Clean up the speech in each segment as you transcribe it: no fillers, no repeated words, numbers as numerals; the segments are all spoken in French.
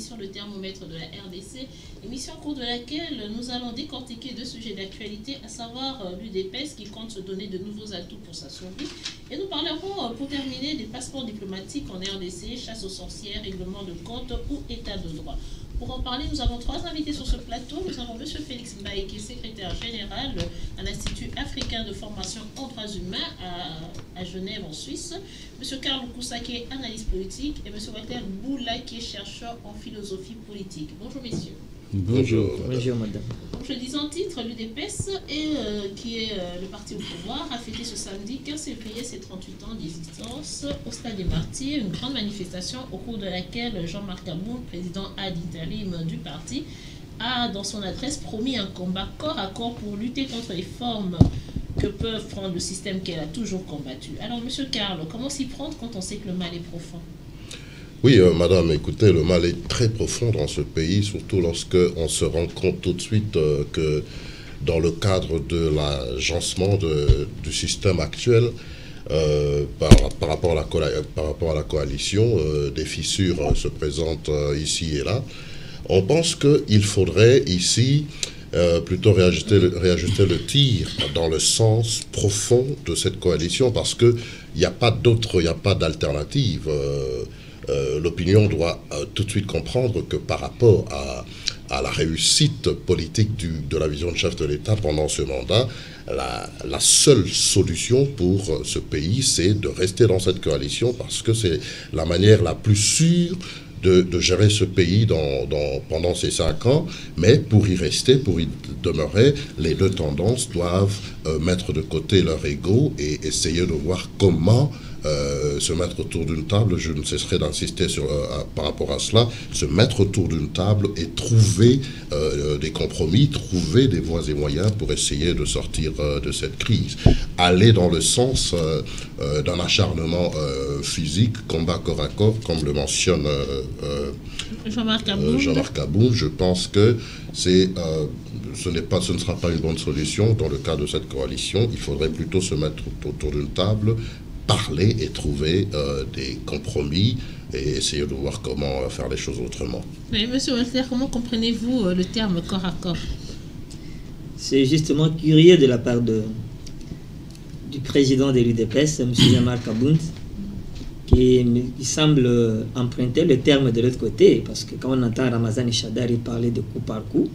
l'émission Le Thermomètre de la RDC, émission au cours de laquelle nous allons décortiquer deux sujets d'actualité, à savoir l'UDPS qui compte se donner de nouveaux atouts pour sa survie. Et nous parlerons pour terminer des passeports diplomatiques en RDC, chasse aux sorcières, règlement de compte ou état de droit. Pour en parler, nous avons trois invités sur ce plateau. Nous avons M. Félix Mbaye, qui est secrétaire général à l'Institut africain de formation en droits humains à Genève, en Suisse. M. Karl Koussa, qui est analyste politique. Et M. Walter Boula, qui est chercheur en philosophie politique. Bonjour, messieurs. Bonjour. Bonjour, madame. Donc, je dis en titre, l'UDPS, qui est le parti au pouvoir, a fêté ce samedi 15 février ses 38 ans d'existence au Stade des Martyrs, une grande manifestation au cours de laquelle Jean-Marc Aboun, président ad interim du parti, a dans son adresse promis un combat corps à corps pour lutter contre les formes que peuvent prendre le système qu'elle a toujours combattu. Alors, M. Karl, comment s'y prendre quand on sait que le mal est profond? Oui, madame, écoutez, le mal est très profond dans ce pays, surtout lorsque on se rend compte tout de suite que dans le cadre de l'agencement du système actuel, par rapport à la coalition, des fissures se présentent ici et là. On pense qu'il faudrait ici plutôt réajuster le tir dans le sens profond de cette coalition, parce qu'il n'y a pas d'alternative. L'opinion doit tout de suite comprendre que par rapport à la réussite politique de la vision de chef de l'État pendant ce mandat, la seule solution pour ce pays, c'est de rester dans cette coalition, parce que c'est la manière la plus sûre de gérer ce pays pendant ces 5 ans. Mais pour y rester, pour y demeurer, les deux tendances doivent mettre de côté leur ego et essayer de voir comment se mettre autour d'une table. Je ne cesserai d'insister par rapport à cela, se mettre autour d'une table et trouver des compromis, trouver des voies et moyens pour essayer de sortir de cette crise. Aller dans le sens d'un acharnement physique, combat corps à corps, comme le mentionne Jean-Marc Aboun. Jean-Marc Aboun, je pense que ce ne sera pas une bonne solution dans le cas de cette coalition. Il faudrait plutôt se mettre autour d'une table, parler et trouver des compromis et essayer de voir comment faire les choses autrement. Mais monsieur Walter, comment comprenez-vous le terme corps à corps? C'est justement curieux de la part du président de l'UDPS, M. Jean-Marc Aboun, qui semble emprunter le terme de l'autre côté, parce que quand on entend Ramazani Chadari parler de coup par coup,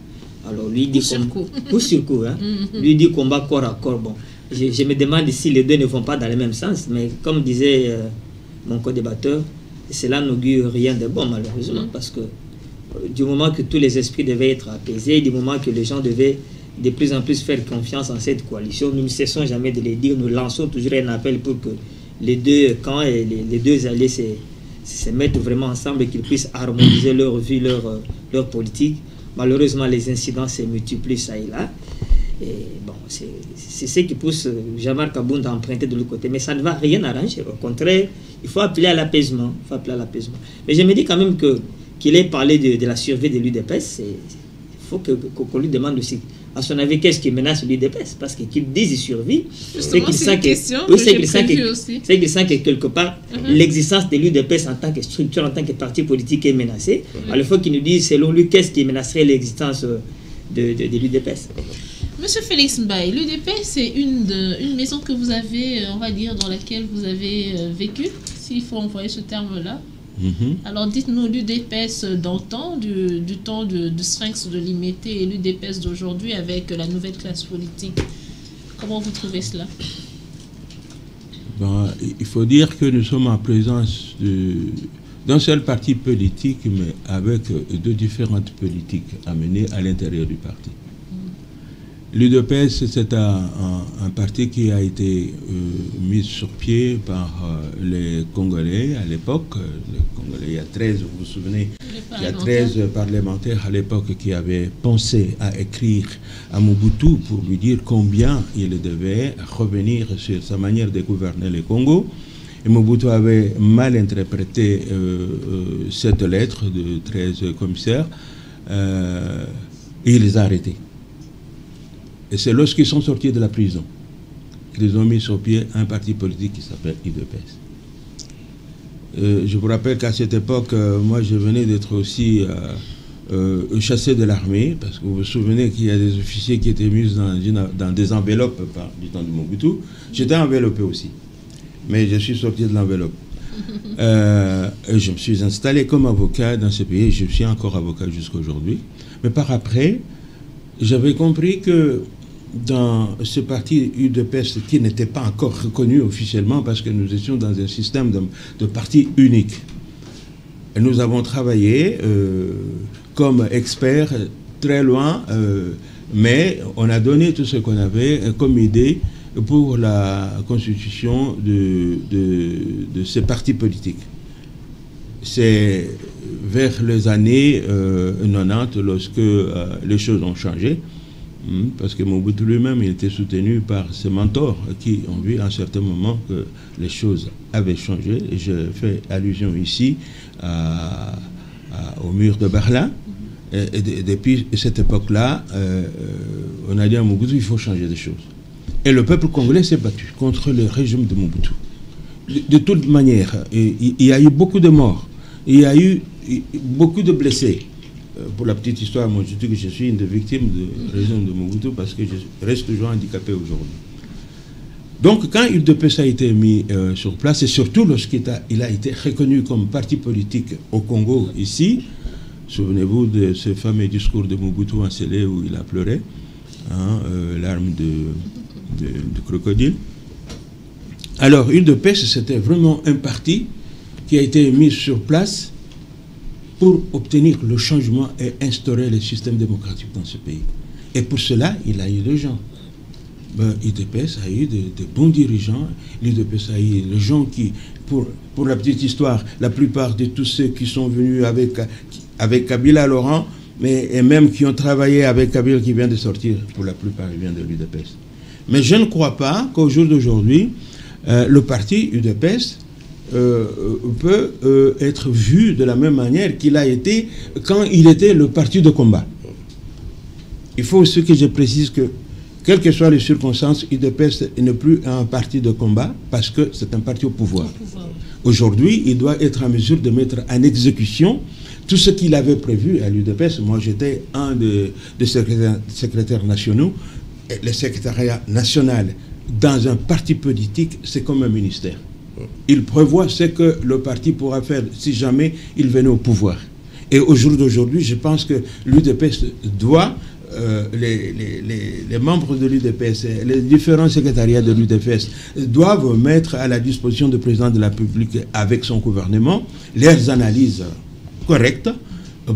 alors lui dit coup sur coup, hein, lui dit combat corps à corps. Bon, je me demande si les deux ne vont pas dans le même sens, mais comme disait mon co-débatteur, cela n'augure rien de bon, malheureusement, parce que du moment que tous les esprits devaient être apaisés, du moment que les gens devaient de plus en plus faire confiance en cette coalition, nous ne cessons jamais de les dire, nous lançons toujours un appel pour que les deux camps et les deux alliés se mettent vraiment ensemble et qu'ils puissent harmoniser leur vie, leur politique. Malheureusement, les incidents se multiplient ça et là. Et bon, c'est ce qui pousse Jean-Marc Aboun à emprunter de l'autre côté. Mais ça ne va rien arranger. Au contraire, il faut appeler à l'apaisement. Mais je me dis quand même qu'il ait parlé de la survie de l'UDPS. Il faut qu'on lui demande aussi, à son avis, qu'est-ce qui menace l'UDPS? Parce qu'il dit qu'il survit. C'est qu'il sent que quelque part, l'existence de l'UDPS en tant que structure, en tant que parti politique est menacée. Alors il faut qu'il nous dise, selon lui, qu'est-ce qui menacerait l'existence de l'UDPS. Monsieur Félix Mbaye, l'UDPS, c'est une maison que vous avez, on va dire, dans laquelle vous avez vécu, s'il faut employer ce terme-là. Alors dites-nous, l'UDPS d'antan, du temps de Sphinx de Limité, et l'UDPS d'aujourd'hui avec la nouvelle classe politique, comment vous trouvez cela? Il faut dire que nous sommes en présence d'un seul parti politique, mais avec deux différentes politiques à mener à l'intérieur du parti. L'UDPS, c'est un parti qui a été mis sur pied par les Congolais à l'époque. Les Congolais, il y a 13, vous vous souvenez, il y a 13 parlementaires à l'époque qui avaient pensé à écrire à Mobutu pour lui dire combien il devait revenir sur sa manière de gouverner le Congo. Et Mobutu avait mal interprété cette lettre de 13 commissaires et il les a arrêtés. Et c'est lorsqu'ils sont sortis de la prison qu'ils ont mis sur pied un parti politique qui s'appelle UDPS. Je vous rappelle qu'à cette époque, moi je venais d'être aussi chassé de l'armée, parce que vous vous souvenez qu'il y a des officiers qui étaient mis dans des enveloppes du temps de Mobutu. J'étais enveloppé aussi, mais je suis sorti de l'enveloppe. Je me suis installé comme avocat dans ce pays, je suis encore avocat jusqu'à aujourd'hui. Mais par après, j'avais compris que dans ce parti UDPS qui n'était pas encore reconnu officiellement parce que nous étions dans un système de parti unique. Et nous avons travaillé comme experts très loin, mais on a donné tout ce qu'on avait comme idée pour la constitution de ces partis politiques. C'est vers les années 90 lorsque les choses ont changé, parce que Mobutu lui-même était soutenu par ses mentors qui ont vu à un certain moment que les choses avaient changé. Et je fais allusion ici au mur de Berlin. Et depuis cette époque-là, on a dit à Mobutu, il faut changer des choses. Et le peuple congolais s'est battu contre le régime de Mobutu. De toute manière, il y a eu beaucoup de morts, il y a eu beaucoup de blessés. Pour la petite histoire, moi je dis que je suis une des victimes du régime de Mobutu parce que je reste toujours handicapé aujourd'hui. Donc quand UDPS a été mis sur place, et surtout lorsqu'il a été reconnu comme parti politique au Congo ici, souvenez-vous de ce fameux discours de Mobutu en Sélé où il a pleuré, hein, l'arme de crocodile. Alors UDPS, c'était vraiment un parti qui a été mis sur place pour obtenir le changement et instaurer le système démocratique dans ce pays. Et pour cela, il a eu des gens. L'UDPS a eu de bons dirigeants. L'UDPS a eu des gens qui, pour la petite histoire, la plupart de tous ceux qui sont venus avec Kabila Laurent, et même qui ont travaillé avec Kabila qui vient de sortir, pour la plupart, ils viennent de l'UDPS. Mais je ne crois pas qu'au jour d'aujourd'hui, le parti UDPS peut être vu de la même manière qu'il a été quand il était le parti de combat. Il faut aussi que je précise que, quelles que soient les circonstances, UDPS n'est plus un parti de combat parce que c'est un parti au pouvoir. Aujourd'hui, il doit être en mesure de mettre en exécution tout ce qu'il avait prévu à l'UDPS. Moi, j'étais un des secrétaires nationaux. Et le secrétariat national dans un parti politique, c'est comme un ministère. Il prévoit ce que le parti pourra faire si jamais il venait au pouvoir. Et au jour d'aujourd'hui, je pense que l'UDPS doit, les membres de l'UDPS, les différents secrétariats de l'UDPS doivent mettre à la disposition du président de la République avec son gouvernement leurs analyses correctes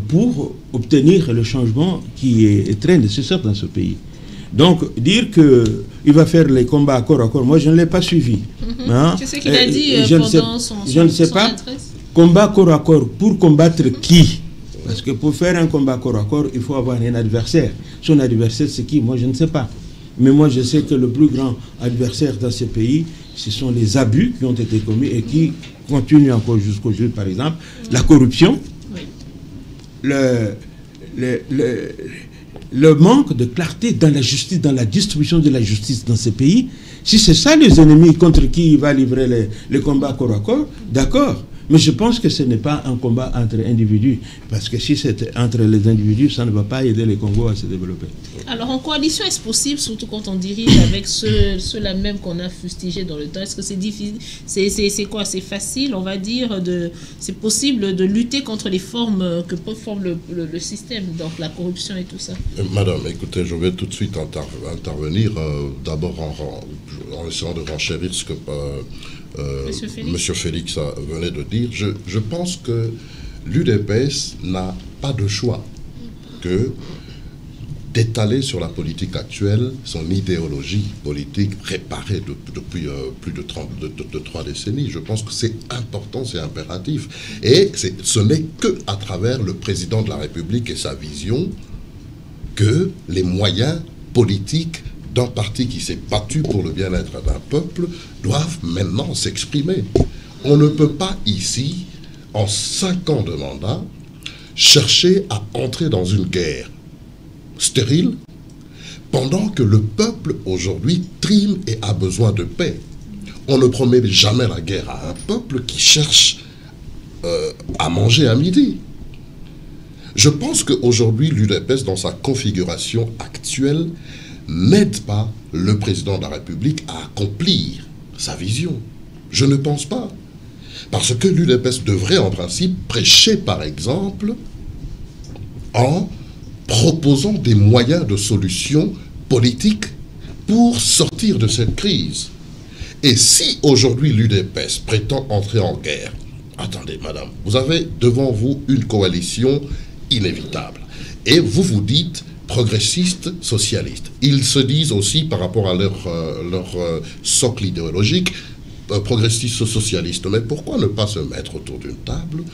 pour obtenir le changement qui est très nécessaire dans ce pays. Donc, dire qu'il va faire les combats à corps, moi je ne l'ai pas suivi. Hein? C'est ce qu'il a dit pendant son je ne sais pas. adresse. Combat corps à corps, pour combattre qui? Parce que pour faire un combat corps à corps, il faut avoir un adversaire. Son adversaire, c'est qui? Moi, je ne sais pas. Mais moi, je sais que le plus grand adversaire dans ce pays, ce sont les abus qui ont été commis et qui continuent encore jusqu'au jour, par exemple, la corruption, oui. Le manque de clarté dans la justice, dans la distribution de la justice dans ce pays. Si c'est ça les ennemis contre qui il va livrer les combats corps à corps, d'accord. Mais je pense que ce n'est pas un combat entre individus. Parce que si c'est entre les individus, ça ne va pas aider les Congos à se développer. Alors en coalition, est-ce possible, surtout quand on dirige avec ceux-là même qu'on a fustigés dans le temps, est-ce que c'est difficile? C'est quoi? C'est facile, on va dire, c'est possible de lutter contre les formes que peut former le système, donc la corruption et tout ça? Madame, écoutez, je vais tout de suite intervenir, d'abord en essayant de renchérir ce que Monsieur Félix venait de dire. Je pense que l'UDPS n'a pas de choix que d'étaler sur la politique actuelle son idéologie politique préparée depuis plus de 3 décennies. Je pense que c'est important, c'est impératif. Et ce n'est qu'à travers le président de la République et sa vision que les moyens politiques d'un parti qui s'est battu pour le bien-être d'un peuple doivent maintenant s'exprimer. On ne peut pas ici, en 5 ans de mandat, chercher à entrer dans une guerre stérile pendant que le peuple aujourd'hui trime et a besoin de paix. On ne promet jamais la guerre à un peuple qui cherche à manger à midi. Je pense qu'aujourd'hui, l'UDPS, dans sa configuration actuelle, n'aide pas le président de la République à accomplir sa vision. Je ne pense pas. Parce que l'UDPS devrait en principe prêcher, par exemple, en proposant des moyens de solution politique pour sortir de cette crise. Et si aujourd'hui l'UDPS prétend entrer en guerre, attendez madame, vous avez devant vous une coalition inévitable. Et vous vous dites progressistes, socialistes. Ils se disent aussi par rapport à leur socle idéologique, progressistes socialistes. Mais pourquoi ne pas se mettre autour d'une table,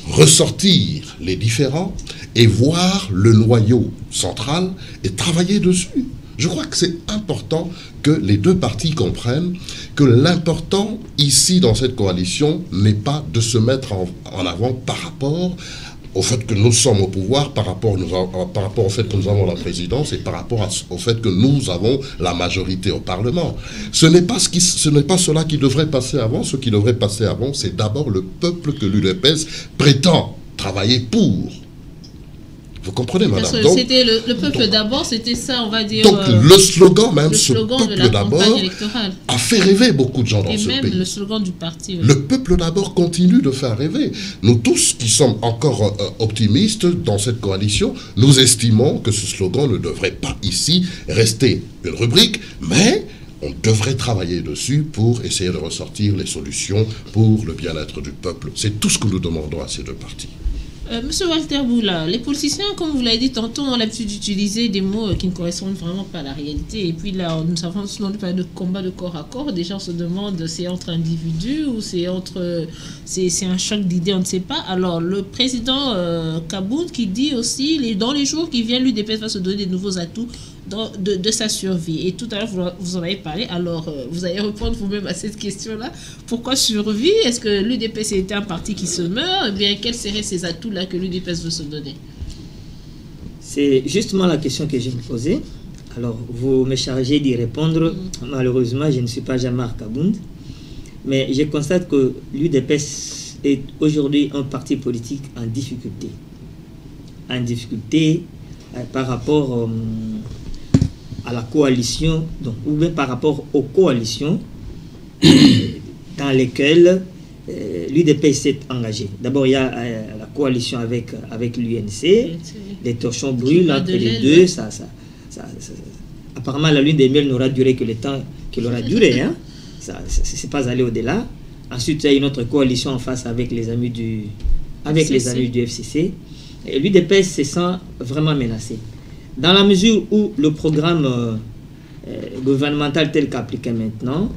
ressortir les différends et voir le noyau central et travailler dessus? Je crois que c'est important que les deux parties comprennent que l'important ici dans cette coalition n'est pas de se mettre en avant par rapport au fait que nous sommes au pouvoir, par rapport au fait que nous avons la présidence et par rapport au fait que nous avons la majorité au Parlement. Ce n'est pas cela qui devrait passer avant. Ce qui devrait passer avant, c'est d'abord le peuple que l'UDPS prétend travailler pour. Vous comprenez, madame? C'était le peuple d'abord, c'était ça, on va dire. Donc le slogan même, ce slogan peuple d'abord, a fait rêver beaucoup de gens dans ce pays. Et même le slogan du parti. Oui. Le peuple d'abord continue de faire rêver. Nous tous qui sommes encore optimistes dans cette coalition, nous estimons que ce slogan ne devrait pas ici rester une rubrique, mais on devrait travailler dessus pour essayer de ressortir les solutions pour le bien-être du peuple. C'est tout ce que nous demandons à ces deux partis. Monsieur Walter Boula, les politiciens, comme vous l'avez dit tantôt, ont l'habitude d'utiliser des mots qui ne correspondent vraiment pas à la réalité. Et puis là, nous avons souvent parlé de combat de corps à corps. Des gens se demandent c'est entre individus ou c'est un choc d'idées, on ne sait pas. Alors, le président Kabound qui dit aussi, dans les jours qui viennent, l'UDPS va se donner des nouveaux atouts de sa survie. Et tout à l'heure, vous en avez parlé. Alors, vous allez répondre vous-même à cette question-là. Pourquoi survie? Est-ce que l'UDPS était un parti qui se meurt? Eh bien, quels seraient ces atouts-là que l'UDPS veut se donner? C'est justement la question que je me posais. Alors, vous me chargez d'y répondre. Malheureusement, je ne suis pas Jean-Marc Kabound. Mais je constate que l'UDPS est aujourd'hui un parti politique en difficulté. En difficulté par rapport à la coalition, donc, ou bien par rapport aux coalitions dans lesquelles l'UDPS s'est engagé. D'abord, il y a la coalition avec l'UNC, les torchons brûlent entre les deux. Apparemment, la lune des miels n'aura duré que le temps qu'il aura duré. Hein. Ça c'est pas allé au-delà. Ensuite, il y a une autre coalition en face avec les amis du FCC. Et l'UDPS se sent vraiment menacé. Dans la mesure où le programme gouvernemental tel qu'appliqué maintenant,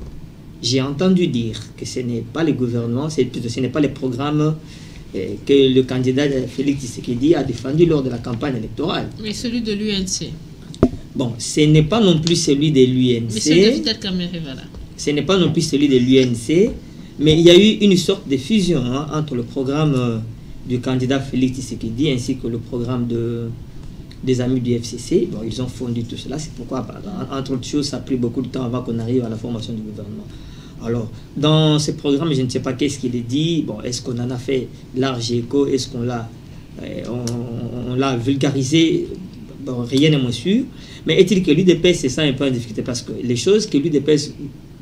j'ai entendu dire que ce n'est pas le gouvernement, ce n'est pas le programme que le candidat Félix Tshisekedi a défendu lors de la campagne électorale. Mais celui de l'UNC. Bon, ce n'est pas non plus celui de l'UNC. Mais c'est de Vital Kamerhe, voilà. Ce n'est pas non plus celui de l'UNC, mais il y a eu une sorte de fusion entre le programme du candidat Félix Tshisekedi ainsi que le programme des amis du FCC. Bon, ils ont fondu tout cela. C'est pourquoi, entre autres choses, ça a pris beaucoup de temps avant qu'on arrive à la formation du gouvernement. Alors, dans ce programme, je ne sais pas qu'est-ce qu'il est dit. Bon, est-ce qu'on en a fait large écho? Est-ce qu'on l'a vulgarisé? Bon, rien n'est moins sûr. Mais est-il que l'UDPS, c'est ça un peu en difficulté? Parce que les choses que l'UDPS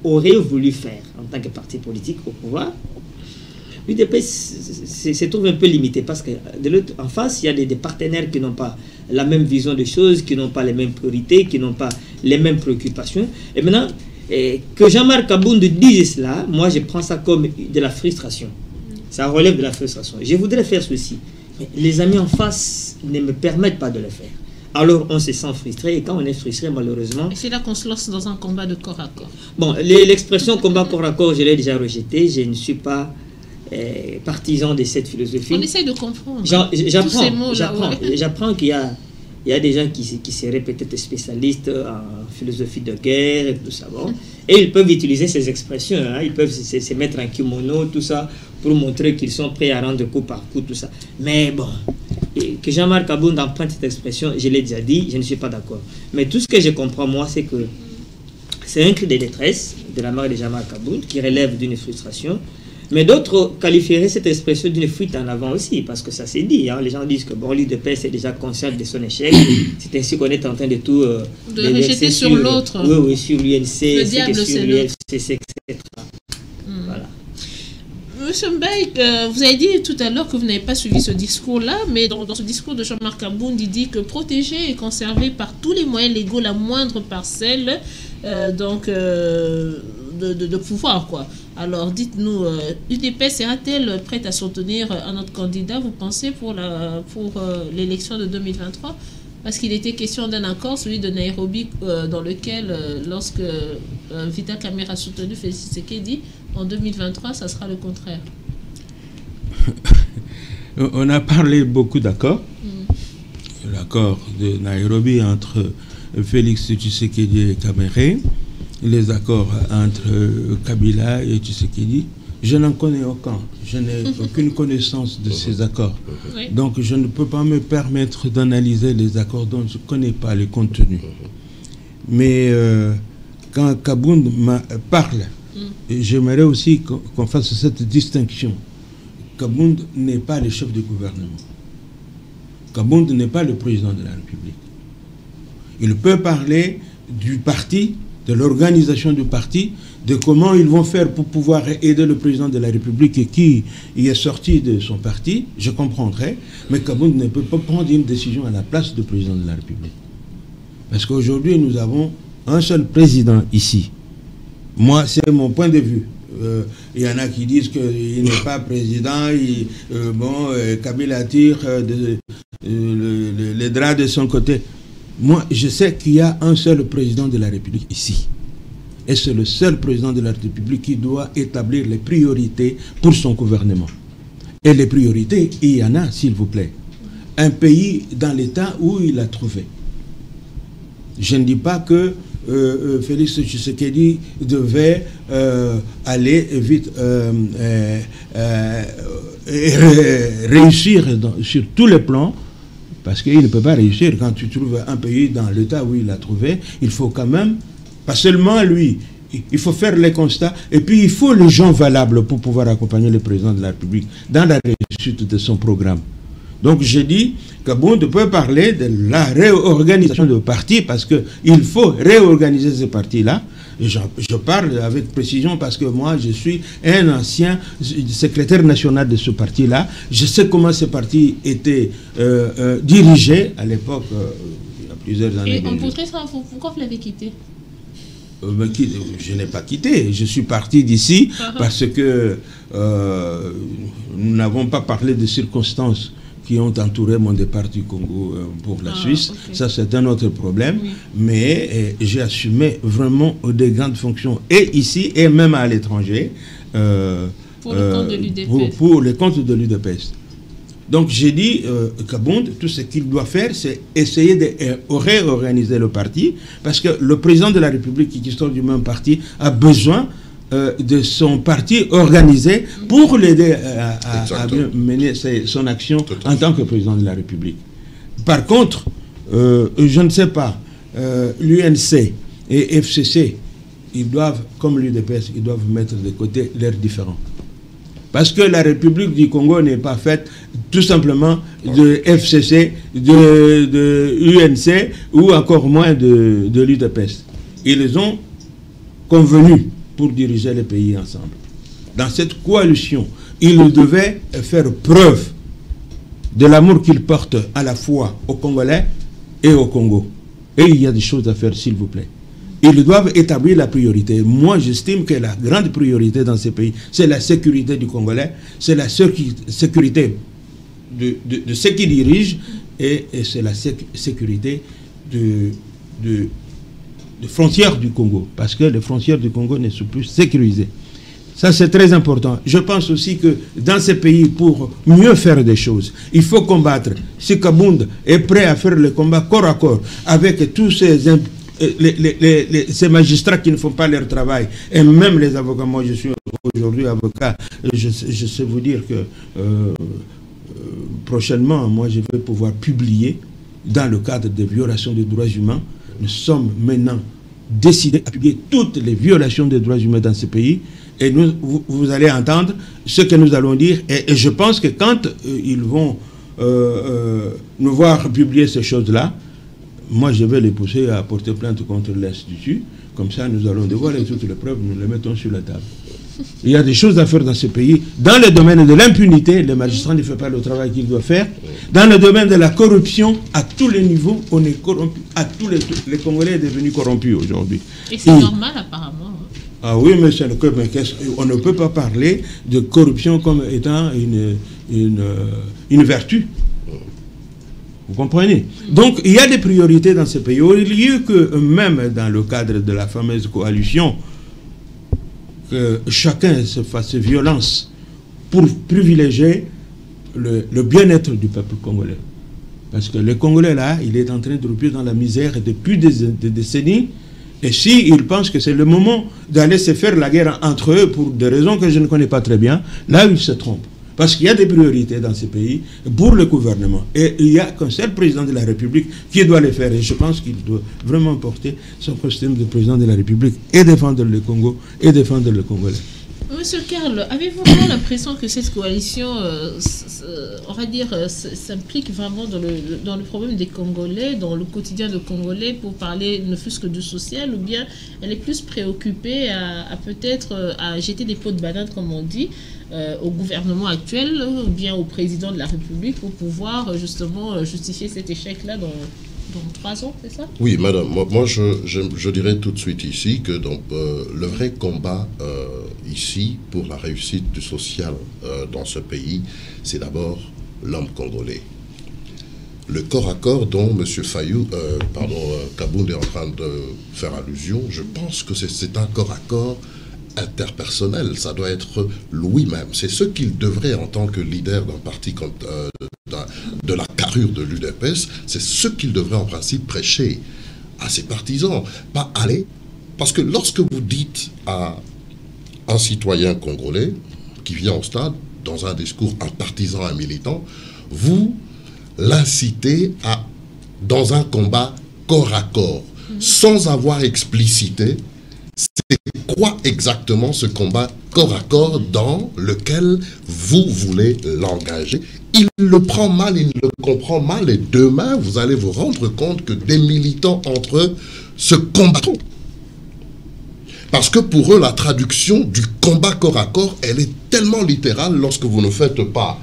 aurait voulu faire en tant que parti politique au pouvoir, l'UDPS se trouve un peu limité parce que de l'autre en face, il y a des partenaires qui n'ont pas la même vision des choses, qui n'ont pas les mêmes priorités, qui n'ont pas les mêmes préoccupations. Et maintenant, que Jean-Marc Kabound dise cela, moi je prends ça comme de la frustration. Ça relève de la frustration. Je voudrais faire ceci, mais les amis en face ne me permettent pas de le faire. Alors on se sent frustré, et quand on est frustré, malheureusement... Et c'est là qu'on se lance dans un combat de corps à corps. Bon, l'expression combat corps à corps, je l'ai déjà rejetée. Je ne suis pas partisan de cette philosophie. On essaie de comprendre. J'apprends qu'il y a des gens qui seraient peut-être spécialistes en philosophie de guerre et tout ça. Bon. Et ils peuvent utiliser ces expressions. Hein. Ils peuvent se mettre en kimono, tout ça, pour montrer qu'ils sont prêts à rendre coup par coup, tout ça. Mais bon, que Jean-Marc Kabound emprunte cette expression, je l'ai déjà dit, je ne suis pas d'accord. Mais tout ce que je comprends, moi, c'est que c'est un cri de détresse de la part de Jean-Marc Kabound qui relève d'une frustration. Mais d'autres qualifieraient cette expression d'une fuite en avant aussi, parce que ça s'est dit. Hein. Les gens disent que bon, l'UDPS est déjà conscient de son échec. C'est ainsi qu'on est en train de tout... de rejeter sur l'autre. Oui, sur l'UNC, sur l'UFCC, etc. Voilà. Monsieur Mbaye, vous avez dit tout à l'heure que vous n'avez pas suivi ce discours-là, mais dans ce discours de Jean-Marc Abound, il dit que protéger et conserver par tous les moyens légaux la moindre parcelle de pouvoir, quoi. Alors, dites-nous, UDPS sera-t-elle prête à soutenir un autre candidat, vous pensez, pour l'élection de 2023 ? Parce qu'il était question d'un accord, celui de Nairobi, dans lequel, lorsque Vital Kamerhe a soutenu Félix Tshisekedi, en 2023, ça sera le contraire. On a parlé beaucoup d'accords. L'accord de Nairobi entre Félix Tshisekedi et Kamerhe, les accords entre Kabila et Tshisekedi. Je n'en connais aucun. Je n'ai aucune connaissance de ces accords. Oui. Donc, je ne peux pas me permettre d'analyser les accords dont je ne connais pas les contenus. Mais quand Kabound parle, j'aimerais aussi qu'on fasse cette distinction. Kabound n'est pas le chef du gouvernement. Kabound n'est pas le président de la République. Il peut parler du parti, de l'organisation du parti, de comment ils vont faire pour pouvoir aider le président de la République et qui est sorti de son parti, je comprendrais, mais Kabound ne peut pas prendre une décision à la place du président de la République. Parce qu'aujourd'hui, nous avons un seul président ici. Moi, c'est mon point de vue. Il y en a qui disent qu'il n'est pas président, Kabila tire les draps de son côté. Moi, je sais qu'il y a un seul président de la République ici. Et c'est le seul président de la République qui doit établir les priorités pour son gouvernement. Et les priorités, il y en a, s'il vous plaît. Un pays dans l'état où il a trouvé. Je ne dis pas que Félix Tshisekedi devait aller vite réussir sur tous les plans, parce qu'il ne peut pas réussir. Quand tu trouves un pays dans l'état où il a trouvé, il faut quand même, pas seulement lui, il faut faire les constats, et puis il faut les gens valables pour pouvoir accompagner le président de la République dans la réussite de son programme. Donc je dis qu'Abound peut parler de la réorganisation du parti, parce qu'il faut réorganiser ce parti-là. Je parle avec précision parce que moi je suis un ancien secrétaire national de ce parti-là. Je sais comment ce parti était dirigé à l'époque, il y a plusieurs années. Et on pourrait savoir pourquoi vous l'avez quitté? Je n'ai pas quitté, je suis parti d'ici parce que nous n'avons pas parlé de circonstances qui ont entouré mon départ du Congo pour la Suisse. Okay. Ça, c'est un autre problème. Oui. Mais j'ai assumé vraiment des grandes fonctions, et ici, et même à l'étranger. Pour le compte de l'UDPS. Pour le compte de l'UDPS. Donc, j'ai dit qu'Abound, tout ce qu'il doit faire, c'est essayer de réorganiser le parti, parce que le président de la République, qui sort du même parti, a besoin de son parti organisé pour l'aider à mener son action en tant que président de la République. Par contre, je ne sais pas, l'UNC et FCC, ils doivent, comme l'UDPS, ils doivent mettre de côté leurs différends. Parce que la République du Congo n'est pas faite tout simplement de FCC, de UNC ou encore moins de l'UDPS. Ils ont convenu pour diriger le pays ensemble. Dans cette coalition, ils devaient faire preuve de l'amour qu'ils portent à la fois aux Congolais et au Congo. Et il y a des choses à faire, s'il vous plaît. Ils doivent établir la priorité. Moi, j'estime que la grande priorité dans ces pays, c'est la sécurité du Congolais, c'est la sécurité de ceux qui dirigent, et c'est la sécurité de frontières du Congo, parce que les frontières du Congo ne sont plus sécurisées. Ça, c'est très important. Je pense aussi que dans ces pays, pour mieux faire des choses, il faut combattre. Si Kabound est prêt à faire le combat corps à corps avec tous ces magistrats qui ne font pas leur travail, et même les avocats, moi je suis aujourd'hui avocat, je sais vous dire que prochainement, moi je vais pouvoir publier, dans le cadre des violations des droits humains, nous sommes maintenant décidés à publier toutes les violations des droits humains dans ce pays, Et vous allez entendre ce que nous allons dire. Et je pense que quand ils vont nous voir publier ces choses-là, moi je vais les pousser à porter plainte contre l'Institut. Comme ça, nous allons devoir toutes les preuves, nous les mettons sur la table. Il y a des choses à faire dans ce pays. Dans le domaine de l'impunité, le magistrat ne fait pas le travail qu'il doit faire. Dans le domaine de la corruption, à tous les niveaux, on est corrompu. À tous les Congolais sont devenus corrompus aujourd'hui. Et c'est normal apparemment. Ah oui, mais on ne peut pas parler de corruption comme étant une vertu. Vous comprenez? Donc, il y a des priorités dans ce pays. Au lieu que, même dans le cadre de la fameuse coalition, que chacun se fasse violence pour privilégier le bien-être du peuple congolais. Parce que le Congolais, là, il est en train de rompre dans la misère depuis des décennies. Et s'ils pensent que c'est le moment d'aller se faire la guerre entre eux pour des raisons que je ne connais pas très bien, là, ils se trompent. Parce qu'il y a des priorités dans ces pays pour le gouvernement. Et il n'y a qu'un seul président de la République qui doit les faire. Et je pense qu'il doit vraiment porter son costume de président de la République et défendre le Congo et défendre le Congolais. Monsieur Karl, avez-vous vraiment l'impression que cette coalition, on va dire, s'implique vraiment dans le problème des Congolais, dans le quotidien des Congolais, pour parler ne fût-ce que du social, ou bien elle est plus préoccupée à peut-être à jeter des pots de banane, comme on dit, au gouvernement actuel, ou bien au président de la République, pour pouvoir justement justifier cet échec-là dans 3 ans, c'est ça? Oui, madame, moi je dirais tout de suite ici que donc, le vrai combat ici pour la réussite du social dans ce pays, c'est d'abord l'homme congolais. Le corps à corps dont M. Kabound est en train de faire allusion, je pense que c'est un corps à corps interpersonnel, ça doit être lui-même. C'est ce qu'il devrait, en tant que leader d'un parti de la carrure de l'UDPS, c'est ce qu'il devrait en principe prêcher à ses partisans. Pas aller, parce que lorsque vous dites à un citoyen congolais qui vient au stade, dans un discours, un partisan, un militant, vous l'incitez dans un combat corps à corps, sans avoir explicité c'est quoi exactement ce combat corps à corps dans lequel vous voulez l'engager. Il le prend mal, il le comprend mal, et demain, vous allez vous rendre compte que des militants entre eux se combattent. Parce que pour eux, la traduction du combat corps à corps, elle est tellement littérale lorsque vous ne faites pas...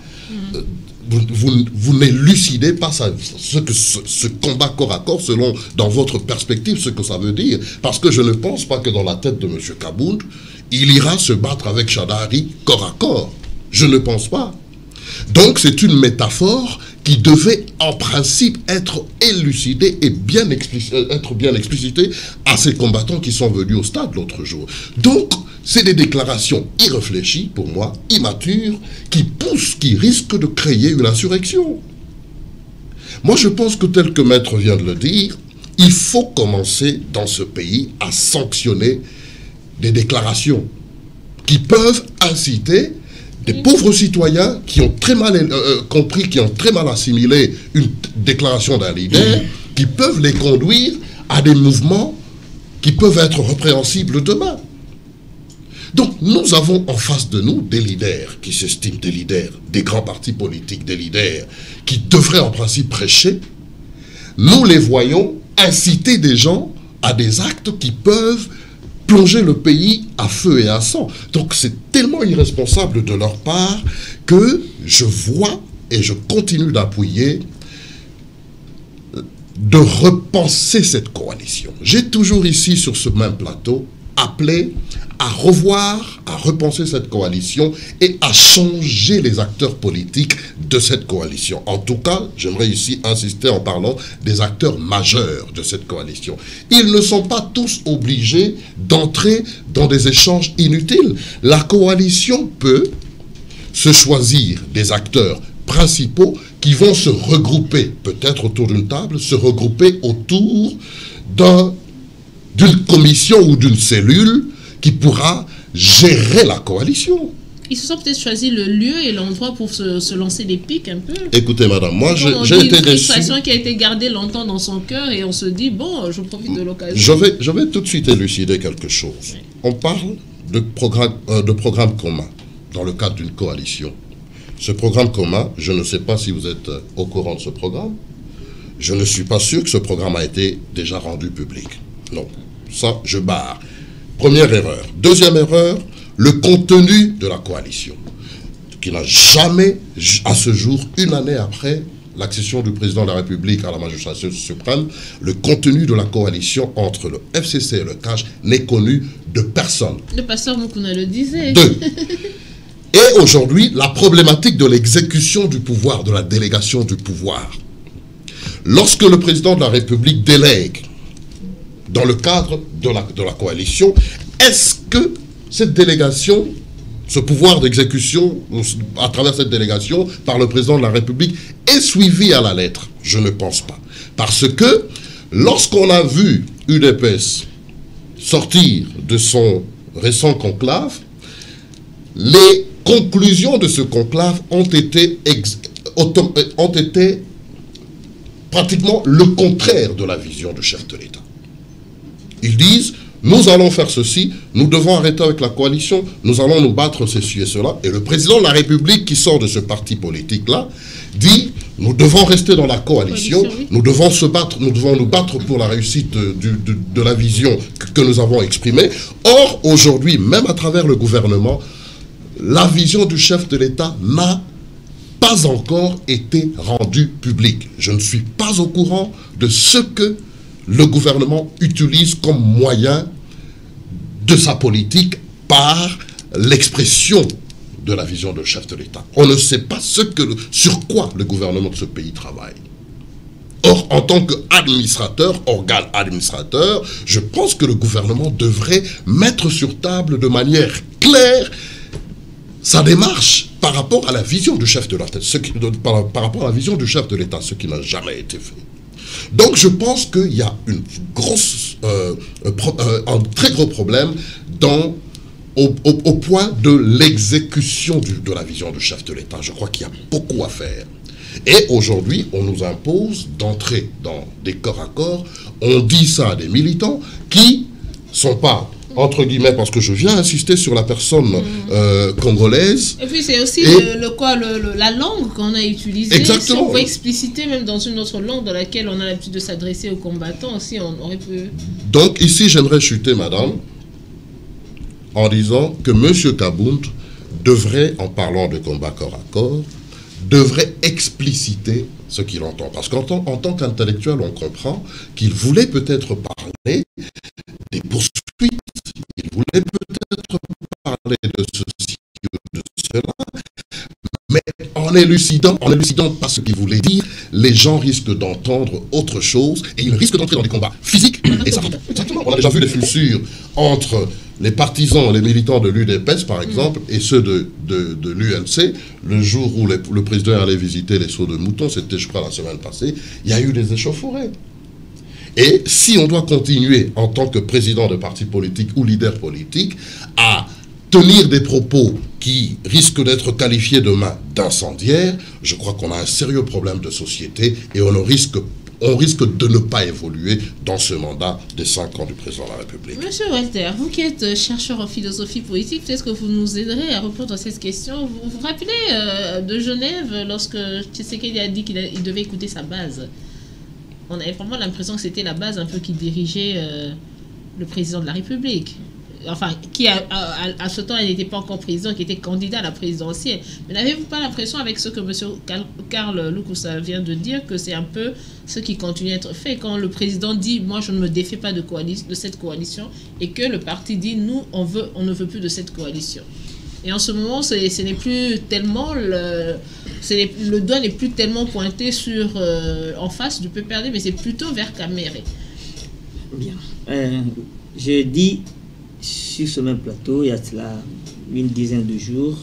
Vous n'élucidez pas ce combat corps à corps selon, dans votre perspective, ce que ça veut dire. Parce que je ne pense pas que dans la tête de M. Kabound, il ira se battre avec Chadari corps à corps. Je ne pense pas. Donc c'est une métaphore qui devait en principe être élucidée et être bien explicitée à ces combattants qui sont venus au stade l'autre jour. Donc, c'est des déclarations irréfléchies, pour moi, immatures, qui risquent de créer une insurrection. Moi, je pense que tel que Maître vient de le dire, il faut commencer dans ce pays à sanctionner des déclarations qui peuvent inciter des pauvres citoyens qui ont très mal compris, qui ont très mal assimilé une déclaration d'un leader, qui peuvent les conduire à des mouvements qui peuvent être répréhensibles demain. Donc, nous avons en face de nous des leaders qui s'estiment des leaders, des grands partis politiques, des leaders qui devraient en principe prêcher. Nous les voyons inciter des gens à des actes qui peuvent plonger le pays à feu et à sang. Donc, c'est tellement irresponsable de leur part que je vois et je continue d'appuyer de repenser cette coalition. J'ai toujours ici, sur ce même plateau, appelé à revoir, à repenser cette coalition et à changer les acteurs politiques de cette coalition. En tout cas, j'aimerais ici insister en parlant des acteurs majeurs de cette coalition. Ils ne sont pas tous obligés d'entrer dans des échanges inutiles. La coalition peut se choisir des acteurs principaux qui vont se regrouper, peut-être autour d'une table, se regrouper autour d'une commission ou d'une cellule qui pourra gérer la coalition. Ils se sont peut-être choisi le lieu et l'endroit pour se lancer des pics un peu. Écoutez, madame, moi j'ai été déçu. Une frustration qui a été gardée longtemps dans son cœur et on se dit, bon, je profite de l'occasion. Je vais tout de suite élucider quelque chose. On parle de programme commun dans le cadre d'une coalition. Ce programme commun, je ne sais pas si vous êtes au courant de ce programme. Je ne suis pas sûr que ce programme a été déjà rendu public. Non, ça, je barre. Première erreur. Deuxième erreur, le contenu de la coalition, qui n'a jamais, à ce jour, une année après l'accession du président de la République à la magistrature suprême, le contenu de la coalition entre le FCC et le CAJ n'est connu de personne. Le pasteur Moukouna le disait. Deux. Et aujourd'hui, la problématique de l'exécution du pouvoir, de la délégation du pouvoir. Lorsque le président de la République délègue dans le cadre de la coalition, est-ce que cette délégation, ce pouvoir d'exécution à travers cette délégation par le président de la République est suivi à la lettre? Je ne pense pas. Parce que lorsqu'on a vu UDPS sortir de son récent conclave, les conclusions de ce conclave ont été pratiquement le contraire de la vision du chef de l'État. Ils disent, nous allons faire ceci, nous devons arrêter avec la coalition, nous allons nous battre ceci et cela. Et le président de la République qui sort de ce parti politique-là dit, nous devons rester dans la coalition, nous devons nous battre pour la réussite de la vision que nous avons exprimée. Or, aujourd'hui, même à travers le gouvernement, la vision du chef de l'État n'a pas encore été rendue publique. Je ne suis pas au courant de ce que le gouvernement utilise comme moyen de sa politique par l'expression de la vision du chef de l'État. On ne sait pas sur quoi le gouvernement de ce pays travaille. Or, en tant qu'administrateur, organe administrateur, je pense que le gouvernement devrait mettre sur table de manière claire sa démarche par rapport à la vision du chef de l'État, par rapport à la vision du chef de l'État, ce qui n'a jamais été fait. Donc je pense qu'il y a un très gros problème au point de l'exécution de la vision du chef de l'État. Je crois qu'il y a beaucoup à faire. Et aujourd'hui, on nous impose d'entrer dans des corps à corps. On dit ça à des militants qui ne sont pas, entre guillemets, parce que je viens insister sur la personne congolaise. Et puis c'est aussi la langue qu'on a utilisée. Exactement. Si on peut expliciter même dans une autre langue dans laquelle on a l'habitude de s'adresser aux combattants aussi, on aurait pu... Donc ici, j'aimerais chuter, madame, en disant que M. Kabound devrait, en parlant de combat corps à corps, devrait expliciter ce qu'il entend. Parce qu'en tant qu'intellectuel, on comprend qu'il voulait peut-être parler des poursuites, il voulait peut-être parler de ceci ou de cela, mais en élucidant pas ce qu'il voulait dire, les gens risquent d'entendre autre chose et ils risquent d'entrer dans des combats physiques. Et ça, exactement. On a déjà vu les fissures entre les partisans, les militants de l'UDPS, par exemple, et ceux de l'UNC, le jour où le président allait visiter les sauts de moutons, c'était, je crois, la semaine passée, il y a eu des échauffourées. Et si on doit continuer, en tant que président de parti politique ou leader politique, à tenir des propos qui risquent d'être qualifiés demain d'incendiaires, je crois qu'on a un sérieux problème de société et on risque de ne pas évoluer dans ce mandat des 5 ans du président de la République. Monsieur Walter, vous qui êtes chercheur en philosophie politique, peut-être que vous nous aiderez à répondre à cette question. Vous vous rappelez de Genève, lorsque Tshisekedi a dit qu'il devait écouter sa base? On avait vraiment l'impression que c'était la base un peu qui dirigeait le président de la République. Enfin, qui à ce temps, il n'était pas encore président, qui était candidat à la présidentielle. Mais n'avez-vous pas l'impression, avec ce que M. Karl Lukoussa vient de dire, que c'est un peu ce qui continue à être fait? Quand le président dit « moi, je ne me défais pas de cette coalition » et que le parti dit « nous, on ne veut plus de cette coalition ». Et en ce moment, ce n'est plus tellement... Le doigt n'est plus tellement pointé en face du PPRD, mais c'est plutôt vers Caméré. Bien. Je dis... Sur ce même plateau, il y a cela une dizaine de jours,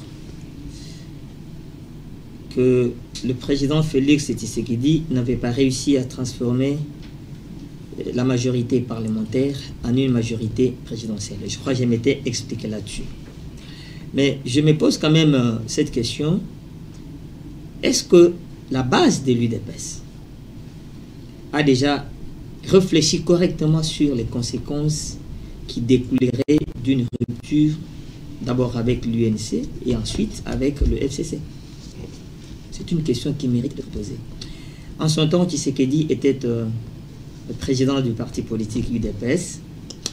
que le président Félix Tshisekedi n'avait pas réussi à transformer la majorité parlementaire en une majorité présidentielle. Je crois que je m'étais expliqué là-dessus. Mais je me pose quand même cette question. Est-ce que la base de l'UDPS a déjà réfléchi correctement sur les conséquences qui découlerait d'une rupture d'abord avec l'UNC et ensuite avec le FCC? C'est une question qui mérite d'être posée. En son temps, Tshisekedi était le président du parti politique UDPS.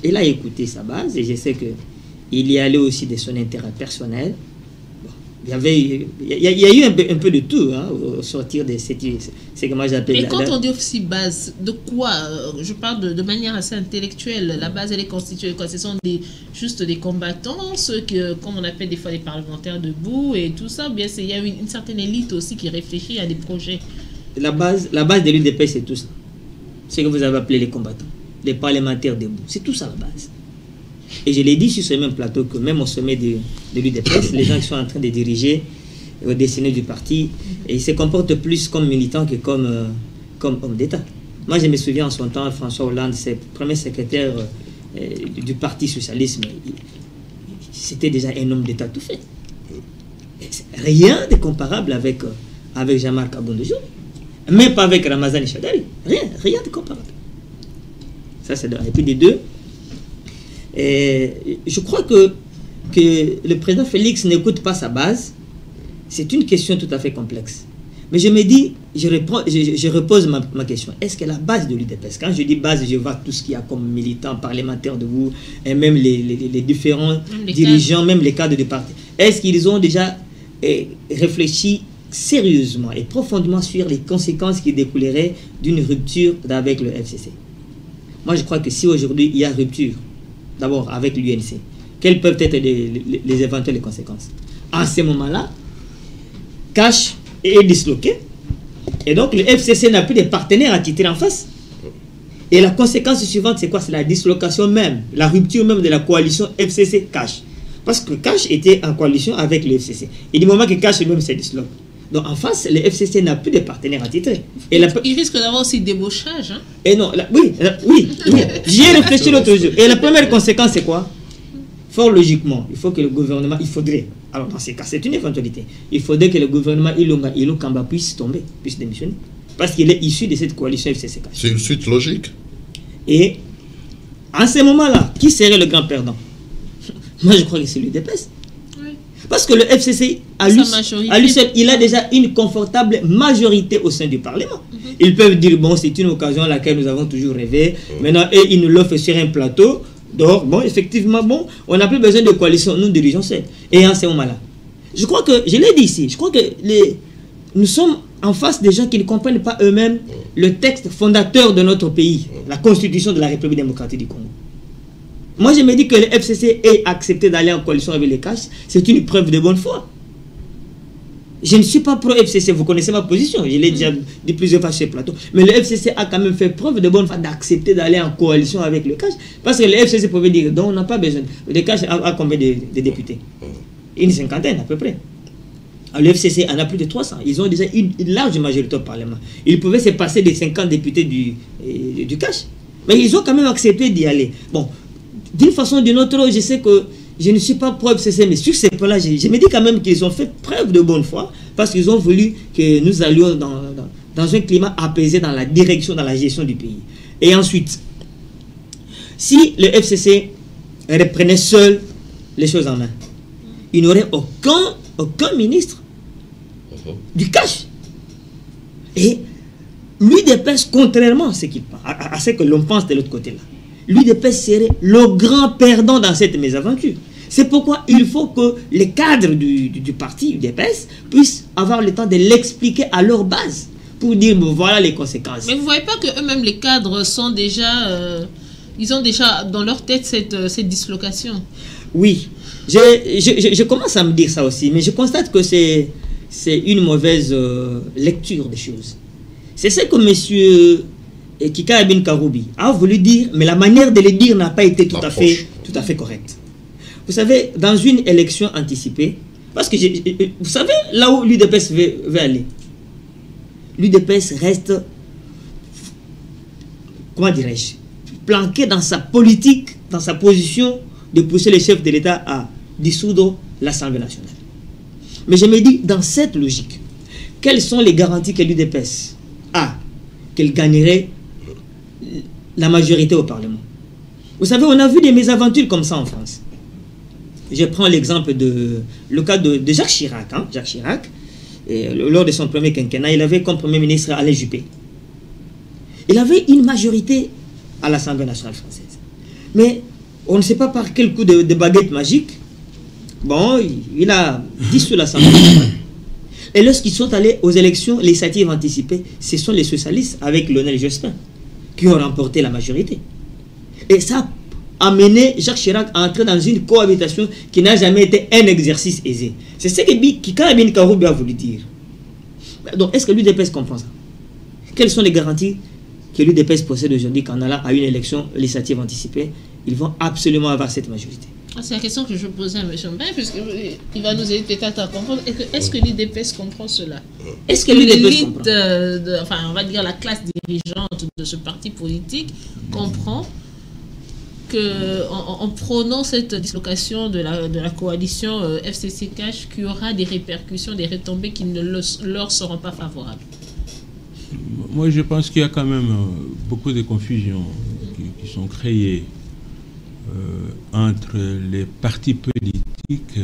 Il a écouté sa base et je sais qu'il y allait aussi de son intérêt personnel. Bon, il y a eu un peu de tout au sortir de ce que moi j'appelle... Mais quand on dit aussi base, de quoi? Je parle de manière assez intellectuelle. La base, elle est constituée de quoi? Ce sont juste des combattants, ceux que, comme on appelle des fois les parlementaires debout et tout ça. Bien, il y a une certaine élite aussi qui réfléchit à des projets. La base de l'UDP, c'est tout ça. Ce que vous avez appelé les combattants, les parlementaires debout. C'est tout ça la base. Et je l'ai dit sur ce même plateau que même au sommet de l'UDPS, les gens qui sont en train de diriger au destiné du parti, et ils se comportent plus comme militants que comme hommes d'État. Moi, je me souviens en son temps, François Hollande, c'est le premier secrétaire du Parti socialiste, c'était déjà un homme d'État tout fait. Rien de comparable avec Jean-Marc Aboun. Même pas avec Ramazani Chadari. Rien de comparable. Ça, c'est et puis des deux. Je crois que le président Félix n'écoute pas sa base. C'est une question tout à fait complexe. Mais je me dis, je repose ma question. Est-ce que la base de l'UDPS, quand je dis base, je vois tout ce qu'il y a comme militants, parlementaires de vous, et même les différents dirigeants, même les cadres du parti, est-ce qu'ils ont déjà réfléchi sérieusement et profondément sur les conséquences qui découleraient d'une rupture avec le FCC? Moi, je crois que si aujourd'hui il y a rupture, d'abord avec l'UNC, quelles peuvent être les éventuelles conséquences? En ce moment-là, Cash est disloqué, et donc le FCC n'a plus de partenaires à titrer en face. Et la conséquence suivante, c'est quoi? C'est la dislocation même, la rupture même de la coalition FCC-Cash. Parce que Cash était en coalition avec le FCC. Et du moment que Cash même se disloque, donc en face, le FCC n'a plus de partenaires à titrer. Et il risque d'avoir aussi débauchage. Hein? Et non, oui. J'y ai réfléchi l'autre jour. Et la première conséquence, c'est quoi? Fort logiquement, il faut que le gouvernement, alors dans ces cas, c'est une éventualité, il faudrait que le gouvernement Ilunga Kamba puisse tomber, puisse démissionner. Parce qu'il est issu de cette coalition FCC. C'est une suite logique. Et en ce moment-là, qui serait le grand perdant? Moi, je crois que c'est l'UDPS. Parce que le FCC, à lui seul, il a déjà une confortable majorité au sein du Parlement. Ils peuvent dire, bon, c'est une occasion à laquelle nous avons toujours rêvé. Maintenant, ils nous l'offrent sur un plateau. Donc, bon, effectivement, on n'a plus besoin de coalition, nous dirigeons seul. Et en ce moment-là, je crois que, je l'ai dit ici, je crois que nous sommes en face des gens qui ne comprennent pas eux-mêmes le texte fondateur de notre pays, la Constitution de la République démocratique du Congo. Moi, je me dis que le FCC ait accepté d'aller en coalition avec les Cash, c'est une preuve de bonne foi. Je ne suis pas pro-FCC, vous connaissez ma position, je l'ai déjà dit plusieurs fois sur le plateau. Mais le FCC a quand même fait preuve de bonne foi d'accepter d'aller en coalition avec le Cash. Parce que le FCC pouvait dire, donc on n'a pas besoin. Le Cash a combien de députés? Une cinquantaine à peu près. Alors, le FCC en a plus de 300. Ils ont déjà une large majorité au Parlement. Ils pouvaient se passer des 50 députés du Cash. Mais ils ont quand même accepté d'y aller. Bon, d'une façon ou d'une autre, je sais que je ne suis pas pro-FCC, mais sur ces points-là, je me dis quand même qu'ils ont fait preuve de bonne foi parce qu'ils ont voulu que nous allions dans un climat apaisé dans la direction, dans la gestion du pays. Et ensuite, si le FCC reprenait seul les choses en main, il n'y aurait aucun ministre du Cash. Et l'UDPS, contrairement à ce que l'on pense de l'autre côté-là, l'UDPS serait le grand perdant dans cette mésaventure. C'est pourquoi il faut que les cadres du parti UDPS puissent avoir le temps de l'expliquer à leur base pour dire bon, voilà les conséquences. Mais vous ne voyez pas que eux-mêmes les cadres sont déjà ils ont déjà dans leur tête cette dislocation? Oui, je commence à me dire ça aussi, mais je constate que c'est une mauvaise lecture des choses. C'est ce que monsieur Kika Abin Karoubi a voulu dire, mais la manière de le dire n'a pas été tout à fait correcte. Vous savez, dans une élection anticipée, parce que vous savez là où l'UDPS veut aller, l'UDPS reste, comment dirais-je, planqué dans sa politique, dans sa position de pousser les chefs de l'État à dissoudre l'Assemblée nationale. Mais je me dis, dans cette logique, quelles sont les garanties que l'UDPS a qu'elle gagnerait la majorité au Parlement? Vous savez, on a vu des mésaventures comme ça en France. Je prends l'exemple le cas de Jacques Chirac. Hein. Jacques Chirac, lors de son premier quinquennat, il avait comme Premier ministre Alain Juppé. Il avait une majorité à l'Assemblée nationale française. Mais on ne sait pas par quel coup de baguette magique, bon, il a dissous l'Assemblée nationale. Et lorsqu'ils sont allés aux élections législatives anticipées, ce sont les socialistes avec Lionel Jospin qui ont remporté la majorité. Et ça a amené Jacques Chirac à entrer dans une cohabitation qui n'a jamais été un exercice aisé. C'est ce que Karabine Karoubi a voulu dire. Donc, est-ce que l'UDPS comprend ça? Quelles sont les garanties que l'UDPS possède aujourd'hui qu'en allant à une élection législative anticipée, ils vont absolument avoir cette majorité? C'est la question que je posais à M. Mbaye, puisqu'il va nous aider peut-être à comprendre. Est-ce que l'UDPS comprend cela? Est-ce que l'élite, enfin, on va dire la classe dirigeante de ce parti politique comprend qu'en prônant cette dislocation de la coalition FCC-CACH, qu'il y aura des répercussions, des retombées qui ne leur seront pas favorables? Moi, je pense qu'il y a quand même beaucoup de confusions qui sont créées entre les partis politiques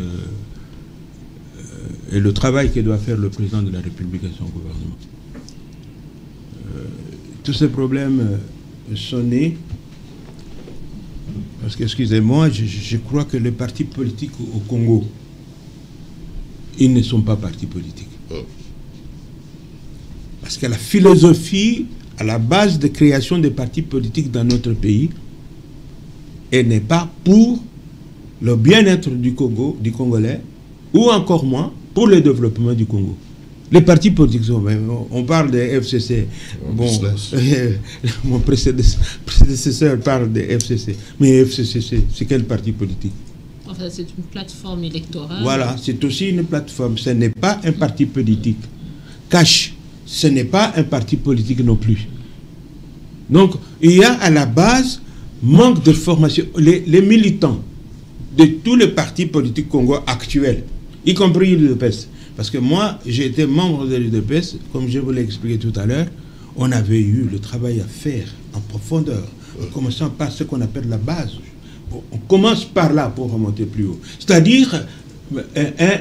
et le travail que doit faire le président de la République et son gouvernement. Tous ces problèmes sont nés parce que, excusez-moi, je crois que les partis politiques au Congo, ils ne sont pas partis politiques. Parce que la philosophie à la base de création des partis politiques dans notre pays, elle n'est pas pour le bien-être du Congo, du Congolais, ou encore moins pour le développement du Congo. Les partis politiques, on parle des FCC. Bon, mon prédécesseur parle des FCC. Mais FCC, c'est quel parti politique? Enfin, c'est une plateforme électorale. Voilà, c'est aussi une plateforme. Ce n'est pas un parti politique. CACH, ce n'est pas un parti politique non plus. Donc, il y a à la base manque de formation. Les militants de tous les partis politiques congolais actuels, y compris l'UDPS, parce que moi, j'ai été membre de l'UDPS, comme je vous l'ai expliqué tout à l'heure, on avait eu le travail à faire en profondeur, en commençant par ce qu'on appelle la base. On commence par là pour remonter plus haut. C'est-à-dire,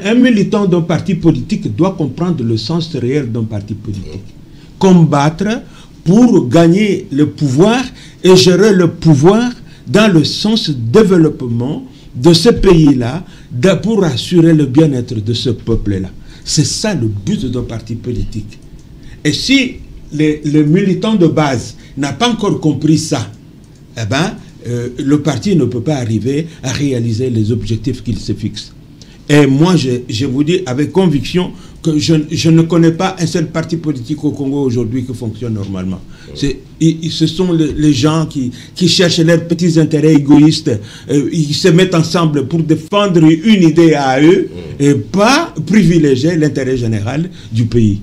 un militant d'un parti politique doit comprendre le sens réel d'un parti politique. Combattre pour gagner le pouvoir et gérer le pouvoir dans le sens développement de ce pays-là, pour assurer le bien-être de ce peuple-là. C'est ça le but d'un parti politique. Et si le militant de base n'a pas encore compris ça, eh ben, le parti ne peut pas arriver à réaliser les objectifs qu'il se fixe. Et moi, je vous dis avec conviction que je ne connais pas un seul parti politique au Congo aujourd'hui qui fonctionne normalement. Ce sont les gens qui cherchent leurs petits intérêts égoïstes. Ils se mettent ensemble pour défendre une idée à eux et pas privilégier l'intérêt général du pays.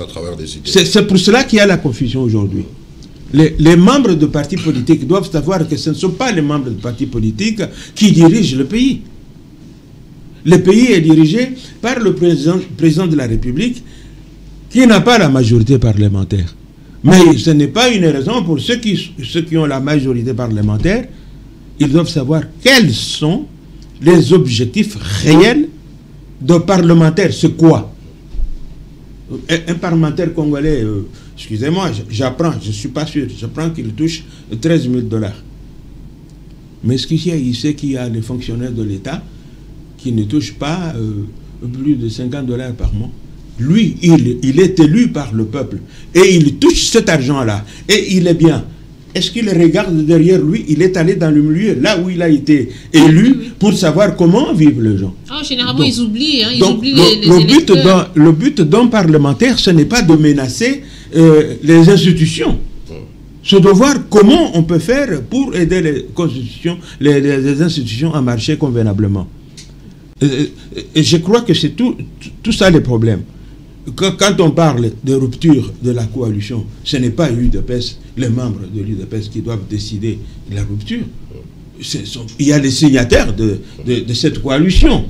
À travers des idées. C'est pour cela qu'il y a la confusion aujourd'hui. Les membres de partis politiques doivent savoir que ce ne sont pas les membres de partis politiques qui dirigent le pays. Le pays est dirigé par le président de la République qui n'a pas la majorité parlementaire. Mais ce n'est pas une raison pour ceux qui ont la majorité parlementaire. Ils doivent savoir quels sont les objectifs réels de parlementaire. C'est quoi? Un parlementaire congolais, excusez-moi, j'apprends, je ne suis pas sûr, j'apprends qu'il touche 13 000 $. Mais ce qu'il y a, il sait qu'il y a des fonctionnaires de l'État qui ne touchent pas plus de 50 $ par mois. Lui, il est élu par le peuple et il touche cet argent-là et il est bien. Est-ce qu'il regarde derrière lui? Il est allé dans le milieu, là où il a été élu, pour savoir comment vivent les gens. Généralement, ils oublient, ils oublient le but d'un parlementaire, ce n'est pas de menacer les institutions. C'est de voir comment on peut faire pour aider les institutions à marcher convenablement. Et je crois que c'est tout ça le problème. Quand on parle de rupture de la coalition, ce n'est pas l'UDPS, les membres de l'UDPS qui doivent décider de la rupture. Il y a les signataires de cette coalition.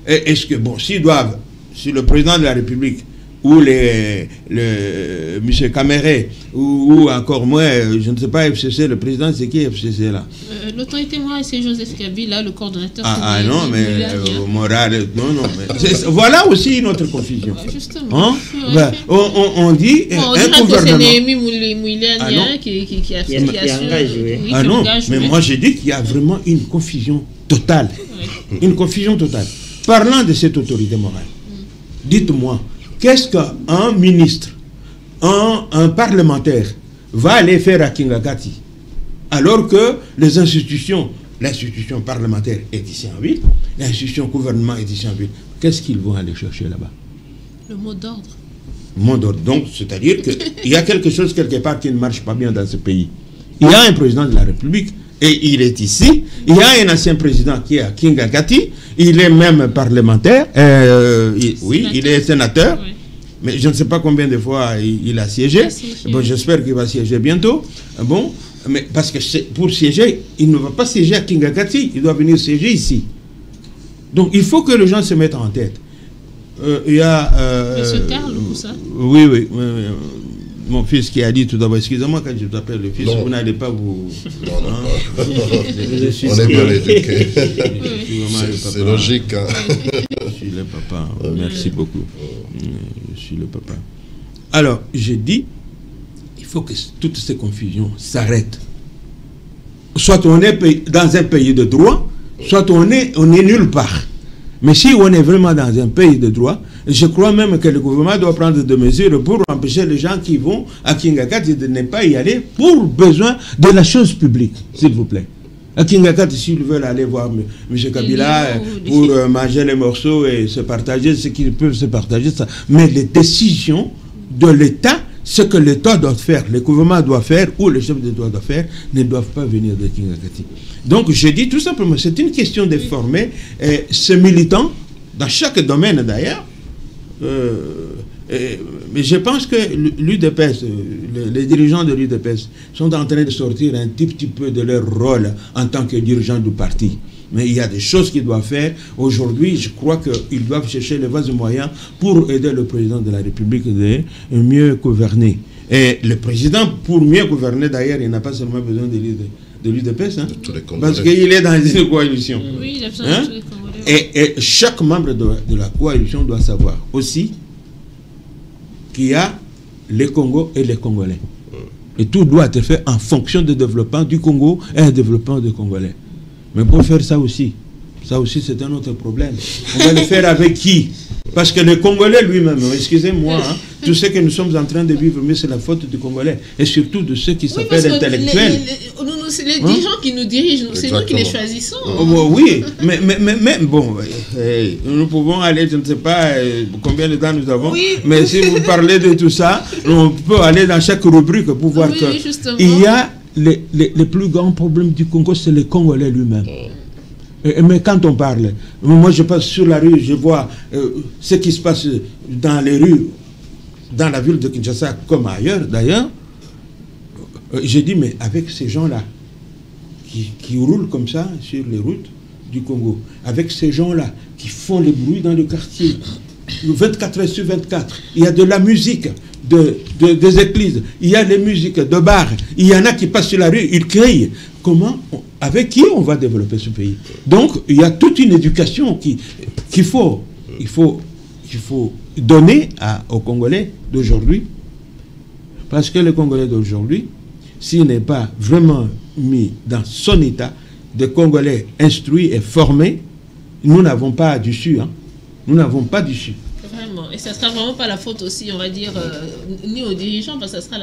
Est-ce que, bon, si le président de la République ou M. Caméré, ou encore moi, je ne sais pas, FCC, le président, c'est qui FCC là? L'autorité morale, c'est Joseph Kabila, le coordonnateur. Non, mais morale, non, voilà aussi notre confusion. Justement. Hein? On dit un gouvernement. C'est Néhémie Moulania qui a non, mais moi j'ai dit qu'il y a vraiment une confusion totale. Une confusion totale. Parlant de cette autorité morale, dites-moi, qu'est-ce qu'un ministre, un parlementaire va aller faire à Kingakati alors que les institutions, l'institution parlementaire est ici en ville, l'institution gouvernement est ici en ville? Qu'est-ce qu'ils vont aller chercher là-bas? Le mot d'ordre. Mot d'ordre. Donc, c'est-à-dire qu'il y a quelque chose quelque part qui ne marche pas bien dans ce pays. Il y a un président de la République et il est ici. Il y a un ancien président qui est à Kingakati. Il est même parlementaire. Oui, il est sénateur. Oui. Mais je ne sais pas combien de fois il a siégé. Bon, j'espère qu'il va siéger bientôt. Bon, mais parce que pour siéger, il ne va pas siéger à Kingakati. Il doit venir siéger ici. Donc, il faut que les gens se mettent en tête. Il y a... Monsieur Carl, ou ça? Oui. Mon fils qui a dit tout d'abord, excusez-moi quand je t'appelle le fils, vous n'allez pas vous... Non. On est bien éduqués. C'est logique. Hein. Je suis le papa. Merci beaucoup. Je suis le papa. Alors, j'ai dit, il faut que toutes ces confusions s'arrêtent. Soit on est dans un pays de droit, soit on est nulle part. Mais si on est vraiment dans un pays de droit, je crois même que le gouvernement doit prendre des mesures pour empêcher les gens qui vont à Kingakati de ne pas y aller pour besoin de la chose publique, s'il vous plaît. À Kingakati, s'ils veulent aller voir M. Kabila pour manger les morceaux et se partager ce qu'ils peuvent se partager, ça. Mais les décisions de l'État, ce que l'État doit faire, le gouvernement doit faire ou le chef d'État doit faire, ne doivent pas venir de Kingakati. Donc je dis tout simplement, c'est une question de former ces militants, dans chaque domaine d'ailleurs. Mais je pense que l'UDPS, les dirigeants de l'UDPS sont en train de sortir un petit peu de leur rôle en tant que dirigeants du parti. Mais il y a des choses qu'ils doivent faire. Aujourd'hui, je crois qu'ils doivent chercher les voies et moyens pour aider le président de la République de mieux gouverner. Et le président, pour mieux gouverner, d'ailleurs, il n'a pas seulement besoin de l'UDPS, hein, parce qu'il est dans une coalition. Oui, il a besoin de tous les Congolais. Et chaque membre de la coalition doit savoir aussi qu'il y a les Congos et les Congolais. Et tout doit être fait en fonction du développement du Congo et du développement des Congolais. Mais pour faire ça aussi c'est un autre problème. On va le faire avec qui? Parce que le Congolais lui-même, excusez-moi, hein, tout ce que nous sommes en train de vivre, mais c'est la faute du Congolais. Et surtout de ceux qui s'appellent intellectuels. C'est les dirigeants qui nous dirigent, c'est nous qui les choisissons. Oui, mais bon, nous pouvons aller, je ne sais pas combien de temps nous avons, mais si vous parlez de tout ça, on peut aller dans chaque rubrique pour voir il y a les plus grands problèmes du Congo, c'est le Congolais lui-même. Mais quand on parle, moi je passe sur la rue, je vois ce qui se passe dans les rues, dans la ville de Kinshasa comme ailleurs d'ailleurs. Je dis, mais avec ces gens-là qui roulent comme ça sur les routes du Congo, avec ces gens-là qui font les bruits dans le quartier, 24 heures sur 24, il y a de la musique des églises, il y a des musiques de bars, il y en a qui passent sur la rue, ils crient. Avec qui on va développer ce pays? Donc, il y a toute une éducation qu'il faut donner aux Congolais d'aujourd'hui. Parce que le Congolais d'aujourd'hui, s'il n'est pas vraiment mis dans son état de Congolais instruits et formés, nous n'avons pas d'issue. Hein. Nous n'avons pas d'issue. Vraiment. Et ça ne sera vraiment pas la faute aussi, on va dire, ni aux dirigeants, parce que ça sera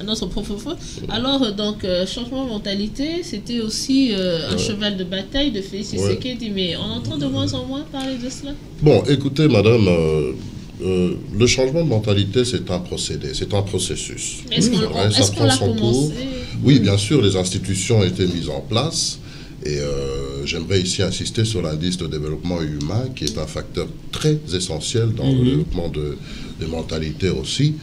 notre propre faute. Alors, donc, changement de mentalité, c'était aussi un cheval de bataille de Félix Tshisekedi, mais on entend de moins en moins parler de cela. Bon, écoutez, madame, le changement de mentalité, c'est un procédé, c'est un processus. Est-ce qu'on l'a commencé? Oui, bien sûr, les institutions ont été mises en place. Et j'aimerais ici insister sur l'indice de développement humain, qui est un facteur très essentiel dans le développement des mentalités aussi.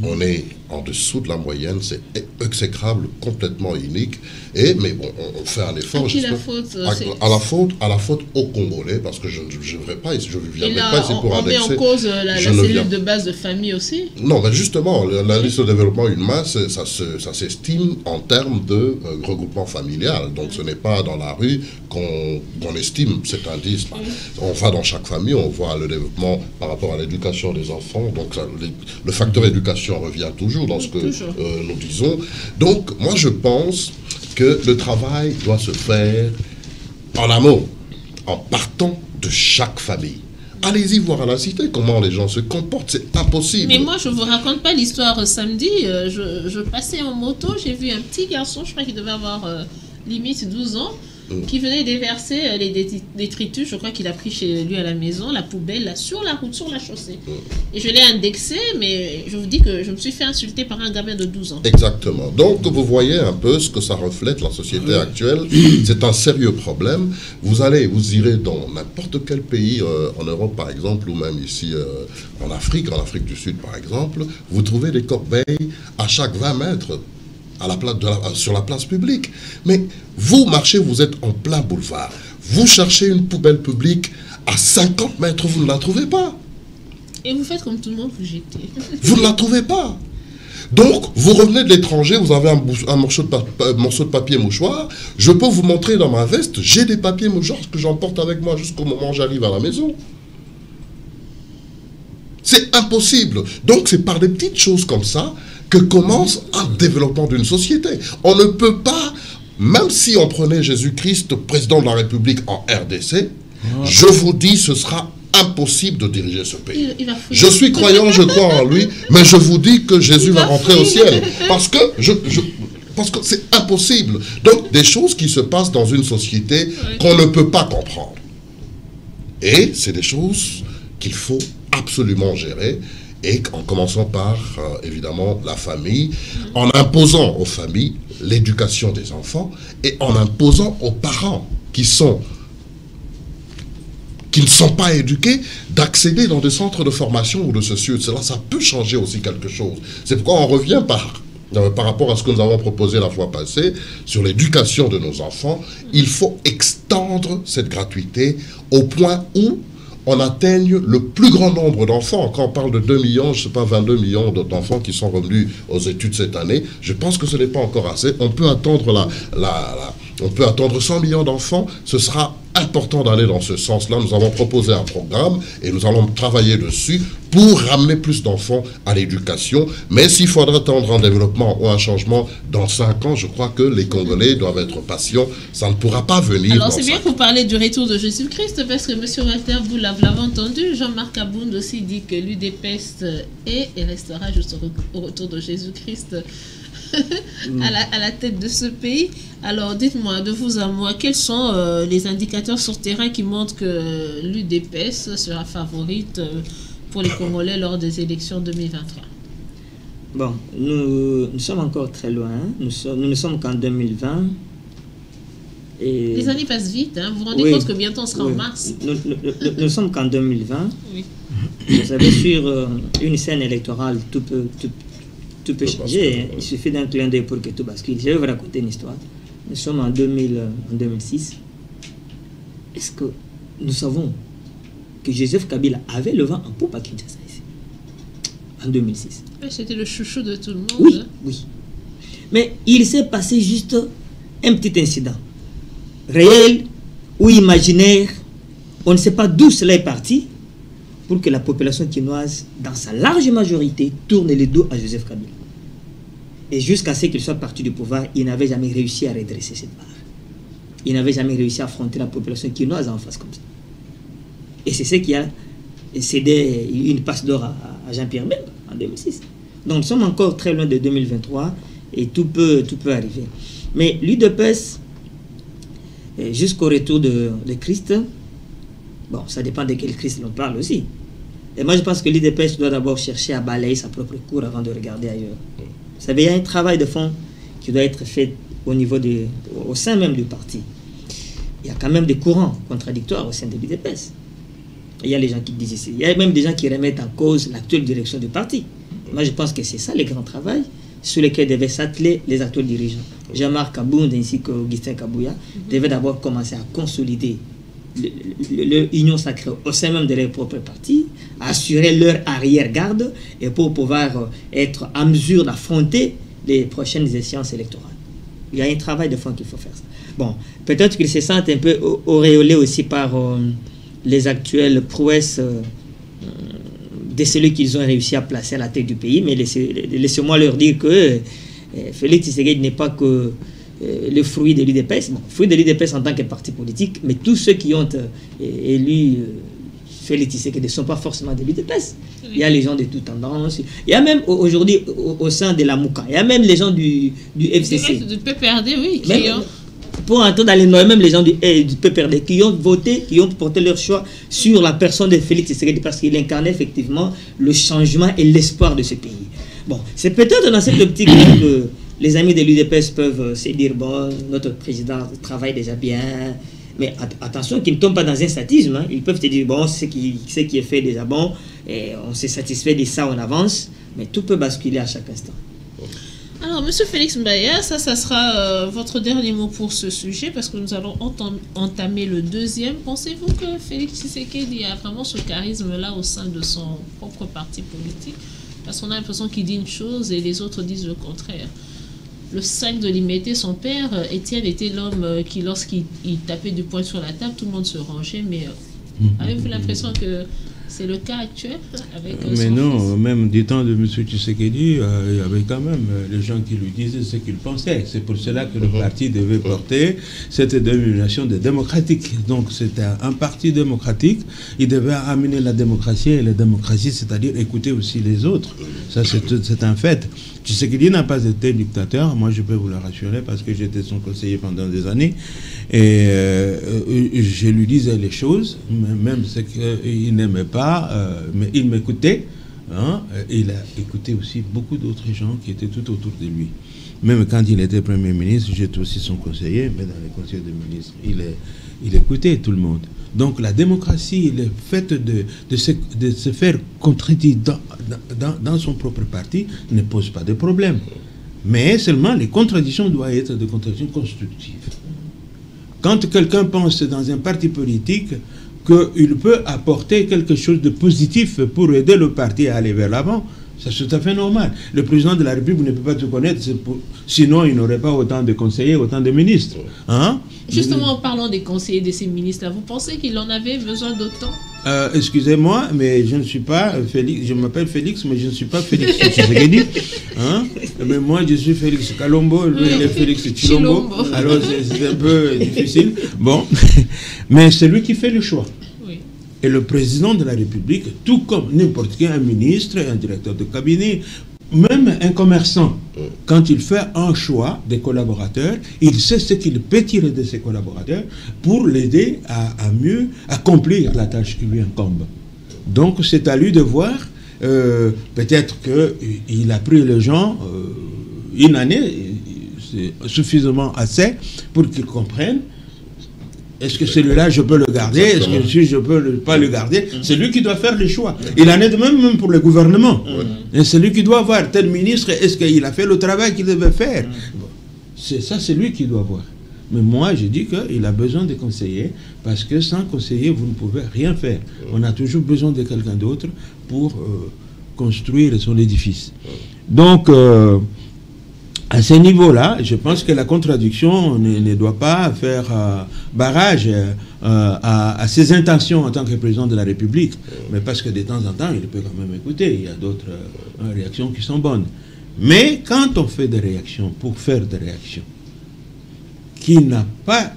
On est en dessous de la moyenne, c'est exécrable, complètement unique. Mais bon, on fait un effort. À qui la faute à la faute aux Congolais, parce que je ne viendrai pas ici pour on met en cause la cellule de base de famille aussi. Non, mais justement, l'indice de développement humain, ça s'estime en termes de regroupement familial. Donc ce n'est pas dans la rue qu'on estime cet indice. On va dans chaque famille, on voit le développement par rapport à l'éducation des enfants. Donc le facteur éducation revient toujours dans ce que nous disons. Donc moi je pense que le travail doit se faire en amont, en partant de chaque famille. Allez-y voir à la cité comment les gens se comportent, c'est impossible. Mais moi, je ne vous raconte pas l'histoire samedi. Je passais en moto, j'ai vu un petit garçon, je crois qu'il devait avoir limite 12 ans, qui venait déverser les détritus, je crois qu'il a pris chez lui à la maison, la poubelle, là, sur la route, sur la chaussée. Et je l'ai indexé, mais je vous dis que je me suis fait insulter par un gamin de 12 ans. Exactement. Donc, vous voyez un peu ce que ça reflète, la société actuelle. C'est un sérieux problème. Vous irez dans n'importe quel pays en Europe, par exemple, ou même ici en Afrique du Sud, par exemple, vous trouvez des corbeilles à chaque 20 mètres. Sur la place publique. Mais vous marchez, vous êtes en plein boulevard. Vous cherchez une poubelle publique à 50 mètres, vous ne la trouvez pas. Et vous faites comme tout le monde, vous jetez. Vous ne la trouvez pas. Donc, vous revenez de l'étranger, vous avez un morceau de papier mouchoir. Je peux vous montrer dans ma veste, j'ai des papiers mouchoirs que j'emporte avec moi jusqu'au moment où j'arrive à la maison. C'est impossible. Donc, c'est par des petites choses comme ça que commence un développement d'une société. On ne peut pas, même si on prenait Jésus-Christ, président de la République en RDC, je vous dis, ce sera impossible de diriger ce pays. Je suis croyant, je crois en lui, mais je vous dis que Jésus va rentrer au ciel. Parce que c'est impossible. Donc, des choses qui se passent dans une société qu'on ne peut pas comprendre. Et c'est des choses qu'il faut absolument gérer. Et en commençant par, évidemment, la famille, en imposant aux familles l'éducation des enfants et en imposant aux parents qui ne sont pas éduqués d'accéder dans des centres de formation ou de ceci ou de cela. Ça peut changer aussi quelque chose. C'est pourquoi on revient par rapport à ce que nous avons proposé la fois passée sur l'éducation de nos enfants. Il faut extendre cette gratuité au point où on atteigne le plus grand nombre d'enfants. Quand on parle de 2 millions, je ne sais pas, 22 millions d'enfants qui sont revenus aux études cette année, je pense que ce n'est pas encore assez. On peut attendre on peut attendre 100 millions d'enfants. Ce sera important d'aller dans ce sens-là. Nous avons proposé un programme et nous allons travailler dessus pour ramener plus d'enfants à l'éducation. Mais s'il faudra attendre un développement ou un changement dans 5 ans, je crois que les Congolais doivent être patients. Ça ne pourra pas venir. Alors c'est bien que vous parlez du retour de Jésus-Christ, parce que M. Walter, vous l'avez entendu, Jean-Marc Abound aussi dit que l'UDPS est et restera juste au retour de Jésus-Christ à la tête de ce pays. Alors dites-moi, de vous à moi, quels sont les indicateurs sur terrain qui montrent que l'UDPS sera favorite pour les Congolais lors des élections 2023? Bon, nous sommes encore très loin. Nous ne sommes qu'en 2020. Et les années passent vite, hein. Vous vous rendez compte que bientôt on sera en mars? Nous ne sommes qu'en 2020. Oui. Vous savez, sur une scène électorale, tout peut changer. Il suffit d'un clin d'œil pour que tout bascule. Je vais vous raconter une histoire. Nous sommes en 2006. Est-ce que nous savons que Joseph Kabila avait le vent en poupe à Kinshasa ici, en 2006? C'était le chouchou de tout le monde. Oui, oui. Mais il s'est passé juste un petit incident. Réel ou imaginaire, on ne sait pas d'où cela est parti pour que la population quinoise, dans sa large majorité, tourne le dos à Joseph Kabila. Et jusqu'à ce qu'il soit parti du pouvoir, il n'avait jamais réussi à redresser cette barre. Il n'avait jamais réussi à affronter la population quinoise en face comme ça. Et c'est ce qui a cédé une passe d'or à Jean-Pierre Bemba en 2006. Donc nous sommes encore très loin de 2023 et tout peut arriver. Mais l'UDPS, jusqu'au retour de Christ, bon, ça dépend de quel Christ l'on parle aussi. Et moi je pense que l'UDPS doit d'abord chercher à balayer sa propre cour avant de regarder ailleurs. Vous savez, il y a un travail de fond qui doit être fait au sein même du parti. Il y a quand même des courants contradictoires au sein de l'UDPS. Il y a les gens qui disent ici. Il y a même des gens qui remettent en cause l'actuelle direction du parti. moi, je pense que c'est ça le grand travail sur lequel devaient s'atteler les acteurs dirigeants. Jean-Marc Kabound ainsi qu'Augustin Kabouya devaient d'abord commencer à consolider l'union sacrée au sein même de leur propre parti, assurer leur arrière-garde et pour pouvoir être en mesure d'affronter les prochaines échéances électorales. Il y a un travail de fond qu'il faut faire. Ça. Bon, peut-être qu'ils se sentent un peu auréolés aussi par les actuelles prouesses de celui qu'ils ont réussi à placer à la tête du pays, mais laissez-moi leur dire que Félix Tshisekedi n'est pas que le fruit de l'UDPS, bon, fruit de l'UDPS en tant que parti politique, mais tous ceux qui ont élu Félix Tshisekedi ne sont pas forcément de l'UDPS. Il y a les gens de toutes tendances. Il y a même aujourd'hui au sein de la Mouka, il y a même les gens du FCC. Du PPRD, oui. Pour entrer dans les noms, même les gens du PPRD qui ont voté, qui ont porté leur choix sur la personne de Félix Tshisekedi parce qu'il incarnait effectivement le changement et l'espoir de ce pays. Bon, c'est peut-être dans cette optique que les amis de l'UDPS peuvent se dire, bon, notre président travaille déjà bien, mais attention qu'ils ne tombent pas dans un statisme. Hein. Ils peuvent te dire, bon, ce qui est fait déjà bon, et on s'est satisfait de ça, on avance, mais tout peut basculer à chaque instant. Alors, Monsieur Félix Mbaya, ça sera votre dernier mot pour ce sujet, parce que nous allons entamer le deuxième. Pensez-vous que Félix Tshisekedi a vraiment ce charisme-là au sein de son propre parti politique? Parce qu'on a l'impression qu'il dit une chose et les autres disent le contraire. Le 5 de Limité, son père, Étienne, était l'homme qui, lorsqu'il tapait du poing sur la table, tout le monde se rangeait. Mais avez-vous l'impression que c'est le cas actuel avec mais non, même du temps de M. Tshisekedi, il y avait quand même les gens qui lui disaient ce qu'ils pensaient. C'est pour cela que le parti devait porter cette dénomination de démocratique. Donc c'était un parti démocratique. Il devait amener la démocratie et la démocratie, c'est-à-dire écouter aussi les autres. Ça, c'est un fait. Tshisekedi n'a pas été dictateur, moi je peux vous le rassurer parce que j'étais son conseiller pendant des années et je lui disais les choses, même ce qu'il n'aimait pas, mais il m'écoutait. Hein, il a écouté aussi beaucoup d'autres gens qui étaient tout autour de lui. Même quand il était Premier ministre, j'étais aussi son conseiller, mais dans les conseils de ministres, il écoutait tout le monde. Donc la démocratie, le fait de se faire contredire dans son propre parti ne pose pas de problème. Mais seulement les contradictions doivent être des contradictions constructives. Quand quelqu'un pense dans un parti politique qu'il peut apporter quelque chose de positif pour aider le parti à aller vers l'avant, c'est tout à fait normal. Le président de la République ne peut pas tout connaître, sinon il n'aurait pas autant de conseillers, autant de ministres. Hein? Justement, en parlant des conseillers de ces ministres-là, vous pensez qu'il en avait besoin d'autant? Excusez-moi, mais je ne suis pas Félix. Je m'appelle Félix, mais je ne suis pas Félix Tshisekedi. Hein? Mais moi, je suis Félix Kalombo, lui, il est Félix Chilombo. Alors, c'est un peu difficile. Bon, mais c'est lui qui fait le choix. Et le président de la République, tout comme n'importe qui, un ministre, un directeur de cabinet, même un commerçant, quand il fait un choix des collaborateurs, il sait ce qu'il peut tirer de ses collaborateurs pour l'aider à mieux accomplir la tâche qui lui incombe. Donc c'est à lui de voir, peut-être qu'il a pris les gens une année, c'est suffisamment assez pour qu'ils comprennent. Est-ce que celui-là, je peux le garder? Est-ce que je ne peux pas le garder? C'est lui qui doit faire les choix. Il en est de même pour le gouvernement. C'est lui qui doit voir tel ministre, est-ce qu'il a fait le travail qu'il devait faire? C'est lui qui doit voir. Mais moi, je dis qu'il a besoin de conseillers, parce que sans conseiller, vous ne pouvez rien faire. On a toujours besoin de quelqu'un d'autre pour construire son édifice. Donc, à ce niveau-là, je pense que la contradiction ne doit pas faire barrage à ses intentions en tant que président de la République. Mais parce que de temps en temps, il peut quand même écouter. Il y a d'autres réactions qui sont bonnes. Mais quand on fait des réactions pour faire des réactions, qui n'a pas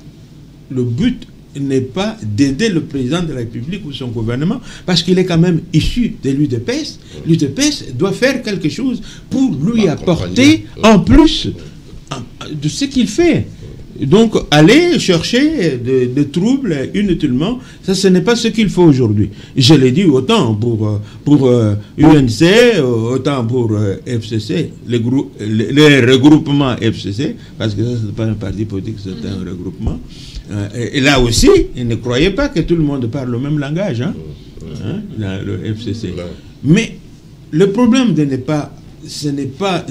le but n'est pas d'aider le président de la République ou son gouvernement, parce qu'il est quand même issu de l'UDPS. L'UDPS doit faire quelque chose pour lui apporter en plus de ce qu'il fait. Donc, aller chercher des troubles inutilement, ça, ce n'est pas ce qu'il faut aujourd'hui. Je l'ai dit autant pour UNC, autant pour FCC, les regroupements FCC, parce que ça, ce n'est pas un parti politique, c'est un regroupement. Et là aussi, ne croyez pas que tout le monde parle le même langage, hein, le FCC. Mais le problème ce n'est pas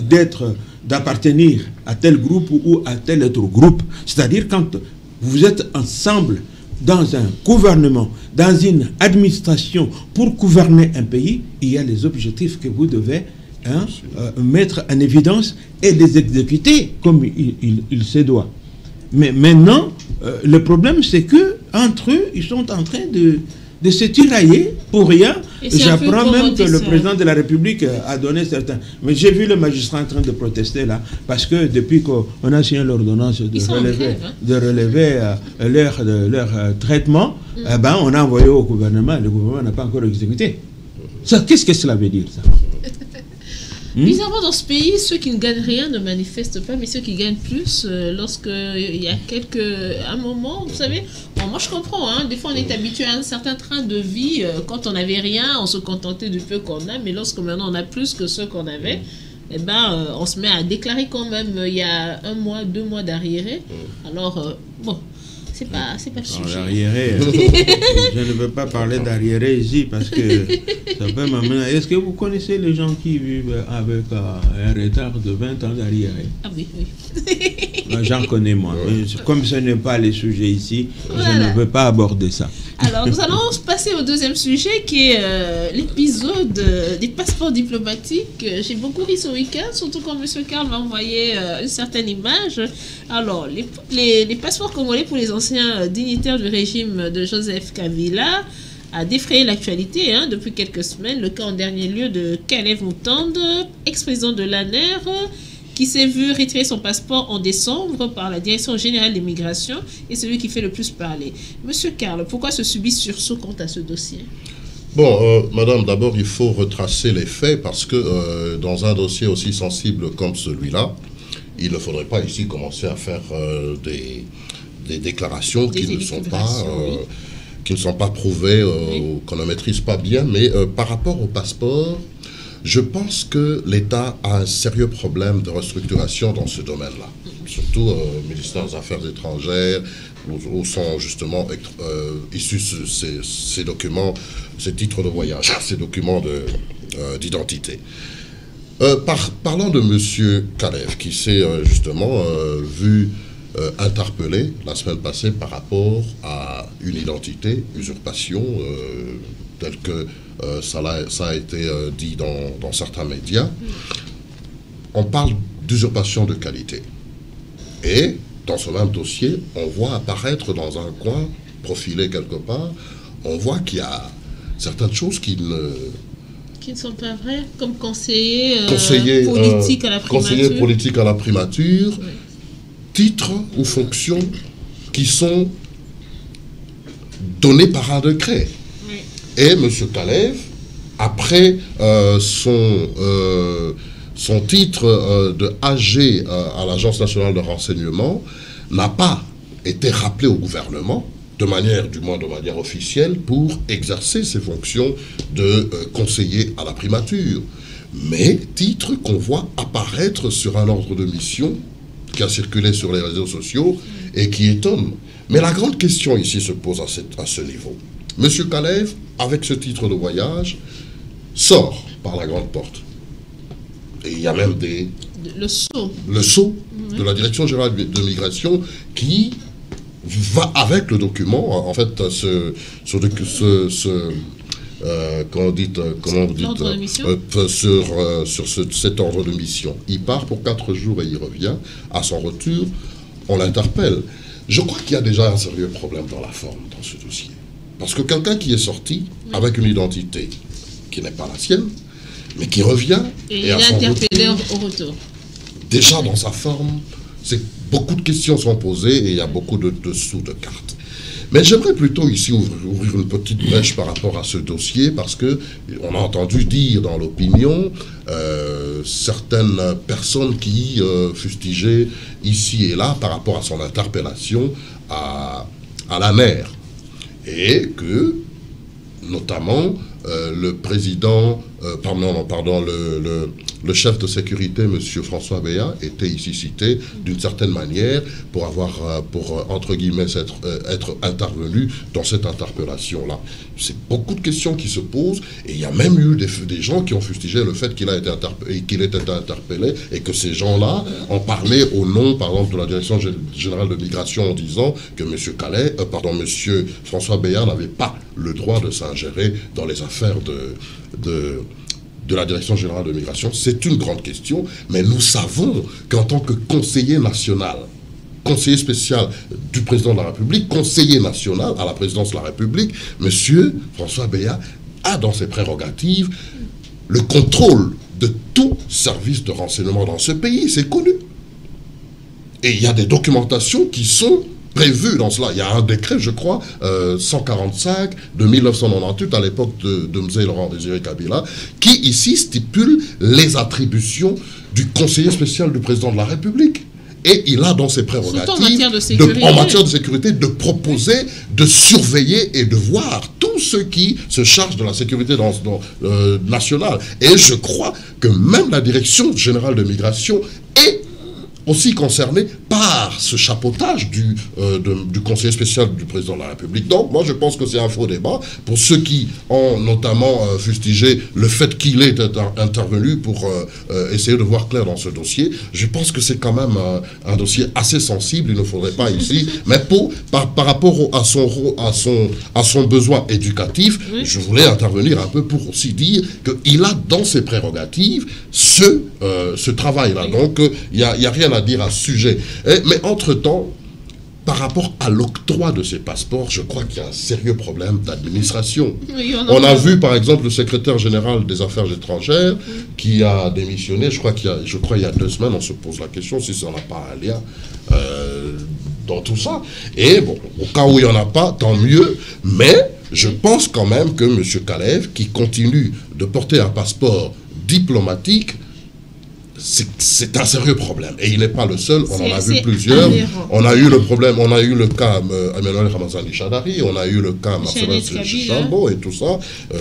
d'appartenir à tel groupe ou à tel autre groupe. C'est-à-dire quand vous êtes ensemble dans un gouvernement, dans une administration pour gouverner un pays, il y a les objectifs que vous devez mettre en évidence et les exécuter comme il se doit. Mais maintenant, le problème c'est que entre eux, ils sont en train de se tirailler pour rien. J'apprends même que le président de la République a donné certains... Mais j'ai vu le magistrat en train de protester là, parce que depuis qu'on a signé l'ordonnance de relever leur traitement, on a envoyé au gouvernement, le gouvernement n'a pas encore exécuté. Qu'est-ce que cela veut dire, ça? Bizarrement, dans ce pays, ceux qui ne gagnent rien ne manifestent pas, mais ceux qui gagnent plus, lorsqu'il y a un moment, vous savez, bon, moi je comprends, hein, des fois on est habitué à un certain train de vie, quand on n'avait rien, on se contentait du peu qu'on a, mais lorsque maintenant on a plus que ceux qu'on avait, eh ben, on se met à déclarer quand même, il y a 1 mois, 2 mois d'arriéré. Alors, bon, c'est pas le sujet. L'arriéré, je ne veux pas parler d'arriéré ici parce que ça peut m'amener. Est-ce que vous connaissez les gens qui vivent avec un retard de 20 ans d'arriéré? Ah oui, oui. J'en connais moi. Comme ce n'est pas les sujets ici, je ne veux pas aborder ça. Alors, nous allons passer au deuxième sujet qui est l'épisode des passeports diplomatiques. J'ai beaucoup ri ce week-end, surtout quand M. Karl m'a envoyé une certaine image. Alors, les passeports congolais pour les anciens dignitaires du régime de Joseph Kabila a défrayé l'actualité depuis quelques semaines. Le cas en dernier lieu de Kalev Mutande, ex-président de l'ANER, qui s'est vu retirer son passeport en décembre par la Direction générale des migrations, et celui qui fait le plus parler. Monsieur Karl, pourquoi ce subit sursaut quant à ce dossier? Bon, madame, d'abord, il faut retracer les faits parce que dans un dossier aussi sensible comme celui-là, il ne faudrait pas ici commencer à faire des déclarations qui ne sont pas prouvées, qu'on ne maîtrise pas bien, mais par rapport au passeport, je pense que l'État a un sérieux problème de restructuration dans ce domaine-là. Surtout au ministère des Affaires étrangères, où sont justement issus ces documents, ces titres de voyage, ces documents d'identité. Parlant de M. Kalev, qui s'est justement vu interpellé la semaine passée par rapport à une identité, usurpation, telle que ça a été dit dans certains médias, on parle d'usurpation de qualité. Et dans ce même dossier, on voit apparaître dans un coin, profilé quelque part, on voit qu'il y a certaines choses qui ne sont pas vraies, comme conseiller politique à la primature. Conseiller politique à la primature, oui. Titres ou fonctions qui sont donnés par un décret. Oui. Et M. Kalev, après son titre de AG à l'Agence nationale de renseignement, n'a pas été rappelé au gouvernement, du moins de manière officielle, pour exercer ses fonctions de conseiller à la primature. Mais titre qu'on voit apparaître sur un ordre de mission qui a circulé sur les réseaux sociaux et qui étonne. Mais la grande question ici se pose à ce niveau. M. Kalev, avec ce titre de voyage, sort par la grande porte. Et il y a même le sceau de la Direction générale de migration qui va avec le document, en fait, sur cet ordre de mission. Il part pour 4 jours et il revient. À son retour, on l'interpelle. Je crois qu'il y a déjà un sérieux problème dans la forme dans ce dossier. Parce que quelqu'un qui est sorti avec une identité qui n'est pas la sienne, mais qui revient et il est interpellé au retour. Déjà dans sa forme, beaucoup de questions sont posées et il y a beaucoup de dessous de cartes. Mais j'aimerais plutôt ici ouvrir une petite brèche par rapport à ce dossier parce que on a entendu dire dans l'opinion certaines personnes qui fustigeaient ici et là par rapport à son interpellation à l'ANER et que notamment le président, le chef de sécurité, M. François Beya, était ici cité d'une certaine manière pour entre guillemets, être intervenu dans cette interpellation-là. C'est beaucoup de questions qui se posent, et il y a même eu des gens qui ont fustigé le fait qu'il était interpellé, et que ces gens-là ont parlé au nom, par exemple, de la Direction générale de migration en disant que M. François Beya n'avait pas le droit de s'ingérer dans les affaires de la Direction générale de migration. C'est une grande question, mais nous savons qu'en tant que conseiller national, conseiller spécial du président de la République, conseiller national à la présidence de la République, M. François Beya a dans ses prérogatives le contrôle de tout service de renseignement dans ce pays, c'est connu. Et il y a des documentations qui sont prévues dans cela. Il y a un décret, je crois, 145 de 1998, à l'époque de M. Laurent Désiré Kabila, qui ici stipule les attributions du conseiller spécial du président de la République. Et il a dans ses prérogatives, en matière de sécurité, de proposer, de surveiller et de voir tous ceux qui se chargent de la sécurité nationale. Et je crois que même la Direction générale de migration est aussi concernée par ce chapeautage du conseiller spécial du président de la République. Donc, moi, je pense que c'est un faux débat. Pour ceux qui ont notamment fustigé le fait qu'il est intervenu pour essayer de voir clair dans ce dossier, je pense que c'est quand même un dossier assez sensible. Il ne faudrait pas ici. Mais par rapport à son besoin éducatif, oui, je voulais intervenir un peu pour aussi dire qu'il a dans ses prérogatives ce travail-là. Oui. Donc, il n'y a rien à dire à ce sujet. Mais entre-temps, par rapport à l'octroi de ces passeports, je crois qu'il y a un sérieux problème d'administration. Oui, on a vu, par exemple, le secrétaire général des Affaires étrangères qui a démissionné, je crois il y a 2 semaines, on se pose la question si ça n'a pas un lien dans tout ça. Et bon, au cas où il n'y en a pas, tant mieux, mais je pense quand même que M. Kalev, qui continue de porter un passeport diplomatique, c'est un sérieux problème. Et il n'est pas le seul, on en a vu plusieurs. On a eu le problème, on a eu le cas Emmanuel Ramazani Chadari, on a eu le cas Marcelo Chambo et tout ça,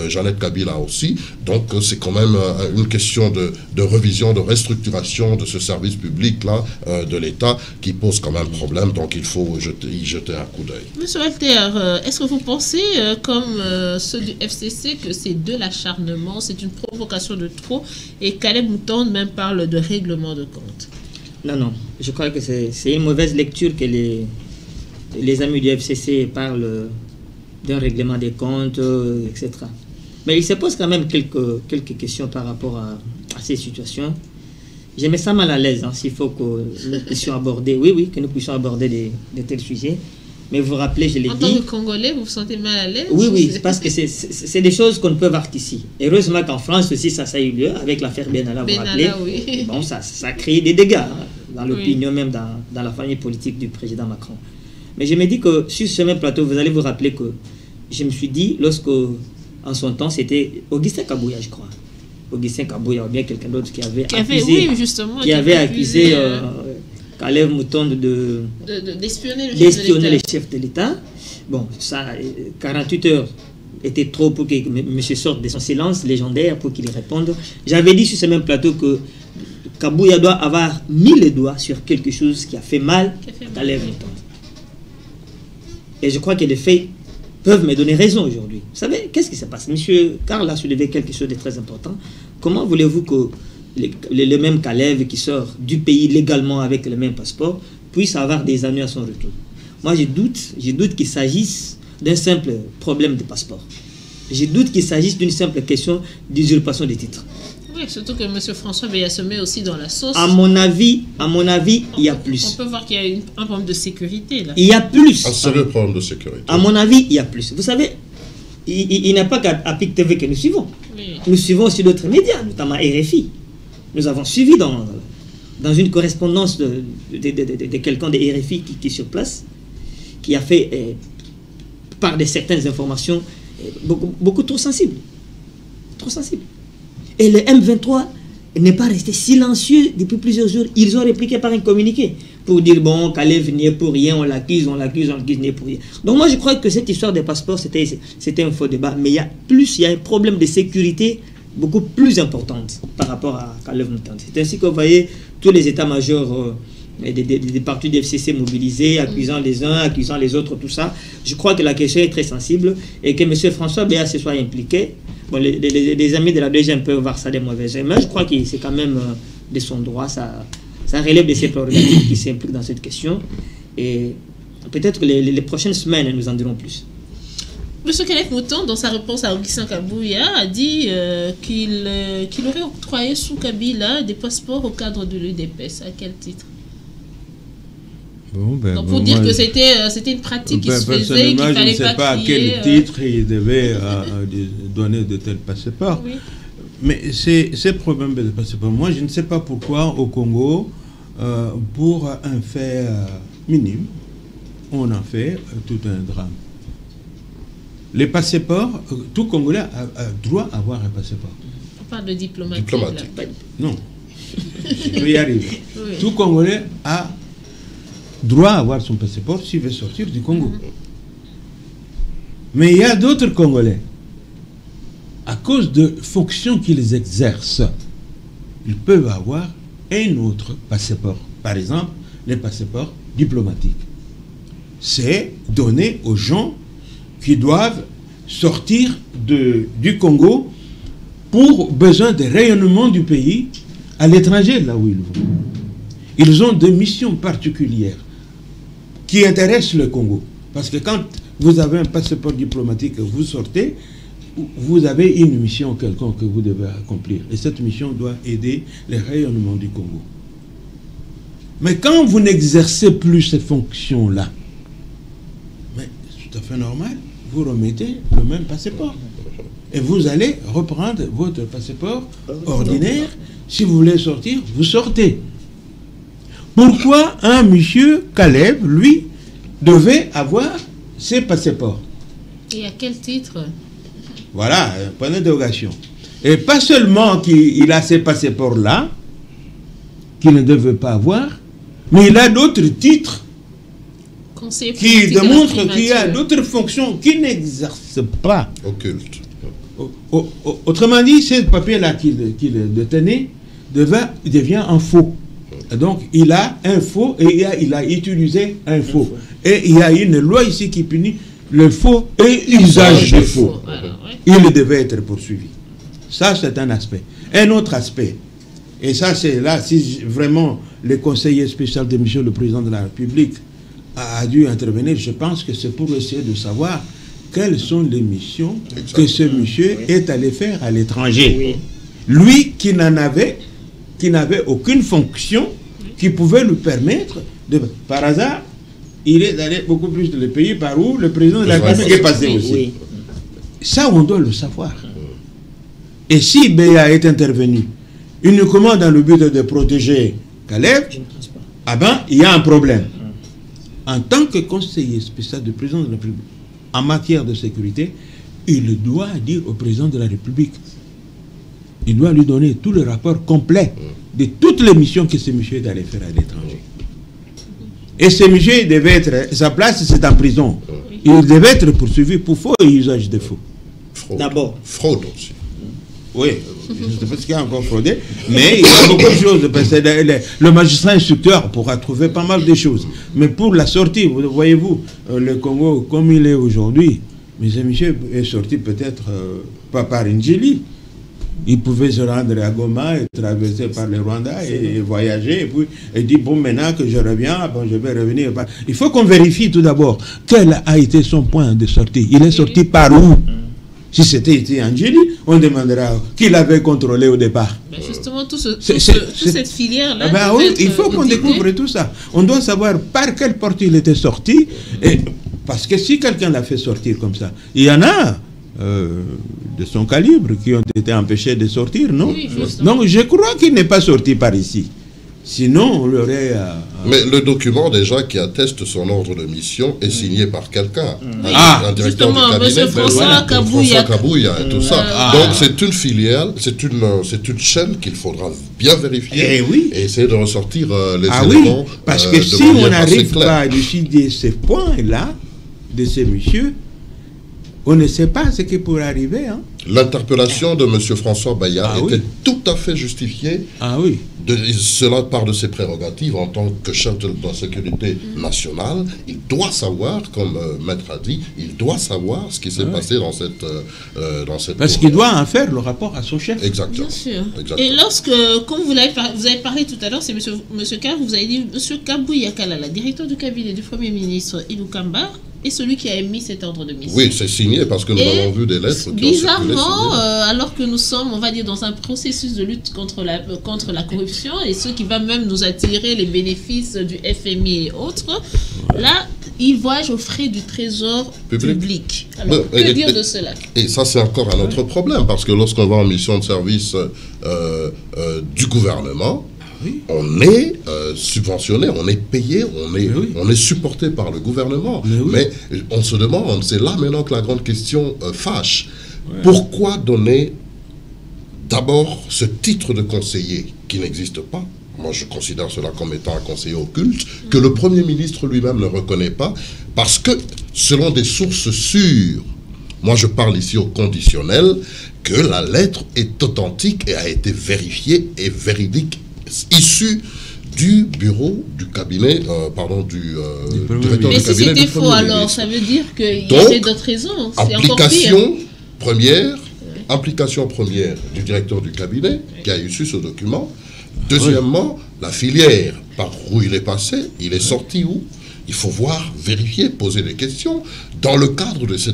Jeannette Kabila aussi. Donc c'est quand même une question de revision, de restructuration de ce service public-là, de l'État, qui pose quand même problème. Donc il faut y jeter un coup d'œil. Monsieur Walter, est-ce que vous pensez, comme ceux du FCC, que c'est de l'acharnement, c'est une provocation de trop, et Caleb Mouton même parle de règlement de compte? Non, je crois que c'est une mauvaise lecture que les amis du FCC parlent d'un règlement des comptes, etc. Mais il se pose quand même quelques questions par rapport à ces situations. Je me sens mal à l'aise, s'il faut que nous puissions aborder, que nous puissions aborder de tels sujets. Mais vous vous rappelez, je l'ai dit... En tant que Congolais, vous vous sentez mal à l'aise? Oui, parce que c'est des choses qu'on ne peut voir qu'ici. Heureusement qu'en France aussi, ça a eu lieu avec l'affaire Benalla, vous vous rappelez. Oui. Bon, ça a créé des dégâts dans l'opinion, même dans la famille politique du président Macron. Mais je me dis que sur ce même plateau, vous allez vous rappeler que je me suis dit, lorsque, en son temps, c'était Augustin Kabouya, je crois. Augustin Kabouya ou bien quelqu'un d'autre qui avait accusé Caleb Mouton d'espionner le chef de l'État. Bon, ça, 48 heures était trop pour que M. sorte de son silence légendaire pour qu'il réponde. J'avais dit sur ce même plateau que Kabouya doit avoir mis le doigt sur quelque chose qui a fait mal à Caleb Mouton. Et je crois que les faits peuvent me donner raison aujourd'hui. Vous savez, qu'est-ce qui se passe? M. Karl a soulevé quelque chose de très important. Comment voulez-vous que le même Caleb qui sort du pays légalement avec le même passeport puisse avoir des années à son retour? Moi, je doute qu'il s'agisse d'un simple problème de passeport. Je doute qu'il s'agisse d'une simple question d'usurpation des titres. Oui, surtout que M. François Beya se met aussi dans la sauce. À mon avis, il y a plus. On peut voir qu'il y a un problème de sécurité là. Il y a plus. Un sérieux problème de sécurité. À mon avis, il y a plus. Vous savez, il n'y a pas qu'à PIC TV que nous suivons. Oui. Nous suivons aussi d'autres médias, notamment RFI. Nous avons suivi dans une correspondance de quelqu'un de RFI qui est sur place, qui a fait, par certaines informations, beaucoup trop sensibles. Trop sensibles. Et le M23 n'est pas resté silencieux depuis plusieurs jours. Ils ont répliqué par un communiqué pour dire, bon, Caleb n'y est pour rien, on l'accuse, n'y est pour rien. Donc moi, je crois que cette histoire des passeports, c'était un faux débat. Mais il y a un problème de sécurité beaucoup plus importante par rapport à l'œuvre montante. C'est ainsi que vous voyez tous les états-majors des partis du FCC mobilisés, accusant les uns, accusant les autres, tout ça. Je crois que la question est très sensible et que M. François Béat se soit impliqué. Bon, les amis de la DGM peuvent voir ça des mauvaises mais je crois que c'est quand même de son droit, ça relève de ses prérogatives qui s'impliquent dans cette question. Et peut-être que les prochaines semaines, nous en dirons plus. M. Kenneth Mouton, dans sa réponse à Augustin Kabouya, a dit qu'il aurait octroyé sous Kabila des passeports au cadre de l'UDPS. À quel titre? Donc pour dire que c'était une pratique qui se faisait, qu'il fallait pas crier... Je ne sais pas à quel titre il devait donner de tels passeports. Oui. Mais c'est problème de passeport. Moi, je ne sais pas pourquoi au Congo, pour un fait minime, on en fait tout un drame. Les passeports, tout Congolais a droit à avoir un passeport. On parle de diplomatique. Non, je vais y arriver. Oui. Tout Congolais a droit à avoir son passeport s'il veut sortir du Congo. Mais il y a d'autres Congolais, à cause de fonctions qu'ils exercent, ils peuvent avoir un autre passeport. Par exemple, les passeports diplomatiques. C'est donné aux gens qui doivent sortir du Congo pour besoin de rayonnement du pays à l'étranger, là où ils vont. Ils ont des missions particulières qui intéressent le Congo. Parce que quand vous avez un passeport diplomatique, vous sortez, vous avez une mission quelconque que vous devez accomplir. Et cette mission doit aider le rayonnement du Congo. Mais quand vous n'exercez plus ces fonctions-là, mais c'est tout à fait normal, vous remettez le même passeport. Et vous allez reprendre votre passeport ordinaire. Si vous voulez sortir, vous sortez. Pourquoi un monsieur Caleb, lui, devait avoir ses passeports? Et à quel titre? Voilà, point d'interrogation. Et pas seulement qu'il a ces passeports-là, qu'il ne devait pas avoir, mais il a d'autres titres qui démontrent qu'il y a d'autres fonctions qu'il n'exerce pas. Occulte. Autrement dit, ce papier-là qu'il détenait devient un faux. Donc, il a un faux et il a utilisé un faux. Et il y a une loi ici qui punit le faux et usage de faux. Il devait être poursuivi. Ça, c'est un aspect. Un autre aspect, et ça, c'est là, si vraiment le conseiller spécial de M. le Président de la République a dû intervenir, je pense que c'est pour essayer de savoir quelles sont les missions que ce monsieur est allé faire à l'étranger. Lui qui n'avait aucune fonction qui pouvait lui permettre de... Par hasard, il est allé beaucoup plus dans les pays par où le président de la République est passé aussi. Ça, on doit le savoir. Et si Béa est intervenu uniquement dans le but de protéger Caleb, ah ben, il y a un problème. En tant que conseiller spécial du président de la République en matière de sécurité, il doit dire au président de la République, il doit lui donner tout le rapport complet de toutes les missions que ce monsieur est allé faire à l'étranger. Et ce monsieur devait être, sa place c'est en prison. Il devait être poursuivi pour faux et usage de faux. D'abord. Fraude aussi. Oui, je ne sais pas ce qu'il y a encore fraudé, mais il y a beaucoup de choses. Parce que le magistrat instructeur pourra trouver pas mal de choses. Mais pour la sortie, voyez-vous, le Congo, comme il est aujourd'hui, mais ce monsieur est sorti peut-être pas par Njili. Il pouvait se rendre à Goma et traverser par le Rwanda et voyager. Et puis il dit, bon, maintenant que je reviens, bon, je vais revenir. Il faut qu'on vérifie tout d'abord quel a été son point de sortie. Il est sorti par où? Si c'était ici en Djili, on demandera qui l'avait contrôlé au départ. Ben justement, toute cette filière-là. Ben oui, il faut qu'on découvre tout ça. On doit savoir par quelle porte il était sorti. Et, parce que si quelqu'un l'a fait sortir comme ça, il y en a de son calibre qui ont été empêchés de sortir, non? Oui, donc je crois qu'il n'est pas sorti par ici. Sinon, on l'aurait... Mais le document déjà qui atteste son ordre de mission est signé par quelqu'un. Un directeur justement, du cabinet. M. François Kabouya et tout ça. Donc c'est une filiale, c'est une chaîne qu'il faudra bien vérifier et essayer de ressortir les éléments. Oui, parce que si on n'arrive pas à décider ces points-là de ces messieurs, On ne sait pas ce qui pourrait arriver. Hein. L'interpellation de M. François Bayard était tout à fait justifiée. Ah oui. Cela part de ses prérogatives en tant que chef de la sécurité nationale. Il doit savoir, comme Maître a dit, il doit savoir ce qui s'est passé dans cette Parce qu'il doit en faire le rapport à son chef. Exactement. Bien sûr. Exactement. Et lorsque, comme vous avez parlé tout à l'heure, c'est monsieur K, vous avez dit M. Kabou Yakalala, directeur du cabinet du Premier ministre Ilou Kamba, est celui qui a émis cet ordre de mission. Oui, c'est signé parce que nous avons vu des lettres qui bizarrement, alors que nous sommes, on va dire, dans un processus de lutte contre la corruption et ce qui va même nous attirer les bénéfices du FMI et autres, là, ils voyagent aux frais du trésor public. Alors, que dire de cela? Et ça, c'est encore un autre problème parce que lorsqu'on va en mission de service du gouvernement, oui. On est subventionné, on est payé, on est supporté par le gouvernement. Mais on se demande, c'est là maintenant que la grande question fâche. Ouais. Pourquoi donner d'abord ce titre de conseiller qui n'existe pas? Moi, je considère cela comme étant un conseiller occulte, que le Premier ministre lui-même ne reconnaît pas, parce que, selon des sources sûres, moi je parle ici au conditionnel, que la lettre est authentique et a été vérifiée et véridique, issue du bureau du cabinet, du directeur du cabinet. Mais si c'était faux, alors ça veut dire qu'il y avait d'autres raisons. Implication première du directeur du cabinet qui a issu ce document. Deuxièmement, la filière par où il est passé, il est sorti où? Il faut voir, vérifier, poser des questions dans le cadre de ces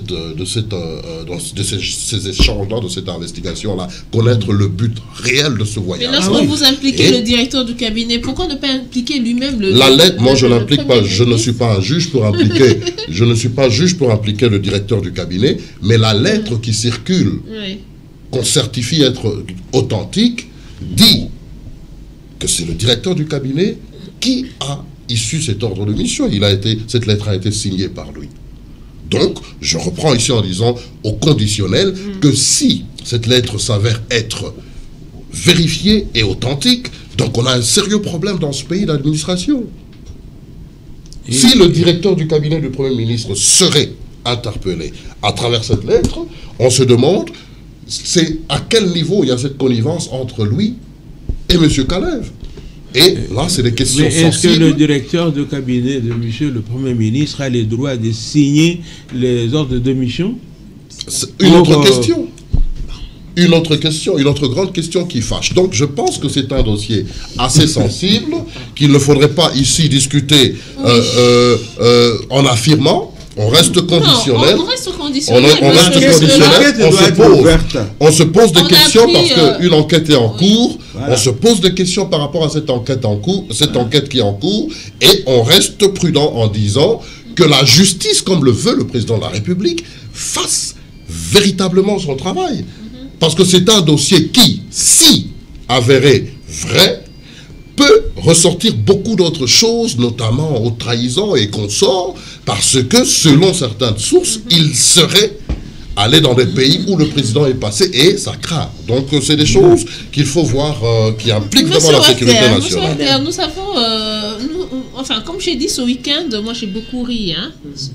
échanges-là, de cette investigation-là, connaître le but réel de ce voyage. Mais lorsque vous impliquez le directeur du cabinet, pourquoi ne pas impliquer lui-même la lettre? Moi, je n'implique pas. Je ne suis pas un juge pour impliquer. Je ne suis pas juge pour impliquer le directeur du cabinet, mais la lettre qui circule, qu'on certifie être authentique, dit que c'est le directeur du cabinet qui a issu cet ordre de mission. Cette lettre a été signée par lui. Donc, je reprends ici en disant au conditionnel que si cette lettre s'avère être vérifiée et authentique, donc on a un sérieux problème dans ce pays d'administration. Si le directeur du cabinet du Premier ministre serait interpellé à travers cette lettre, on se demande c'est à quel niveau il y a cette connivence entre lui et M. Kalev. Et là, c'est des questions sensibles. Est-ce que le directeur de cabinet de M. le Premier ministre a le droit de signer les ordres de mission? Une autre question. Une autre question, une autre grande question qui fâche. Donc, je pense que c'est un dossier assez sensible, qu'il ne faudrait pas ici discuter en affirmant. On reste conditionnel. Non, on reste conditionnel. On se pose des questions parce qu'une enquête est en cours. Voilà. On se pose des questions par rapport à cette enquête en cours, enquête qui est en cours, et on reste prudent en disant que la justice, comme le veut le président de la République, fasse véritablement son travail. Parce que c'est un dossier qui, si avéré vrai, peut ressortir beaucoup d'autres choses, notamment aux trahisons et consorts, parce que, selon certaines sources, il serait allé dans des pays où le président est passé, et ça craint. Donc, c'est des choses qu'il faut voir, qui impliquent vraiment la sécurité nationale. Nous savons, enfin, comme j'ai dit ce week-end, moi j'ai beaucoup ri,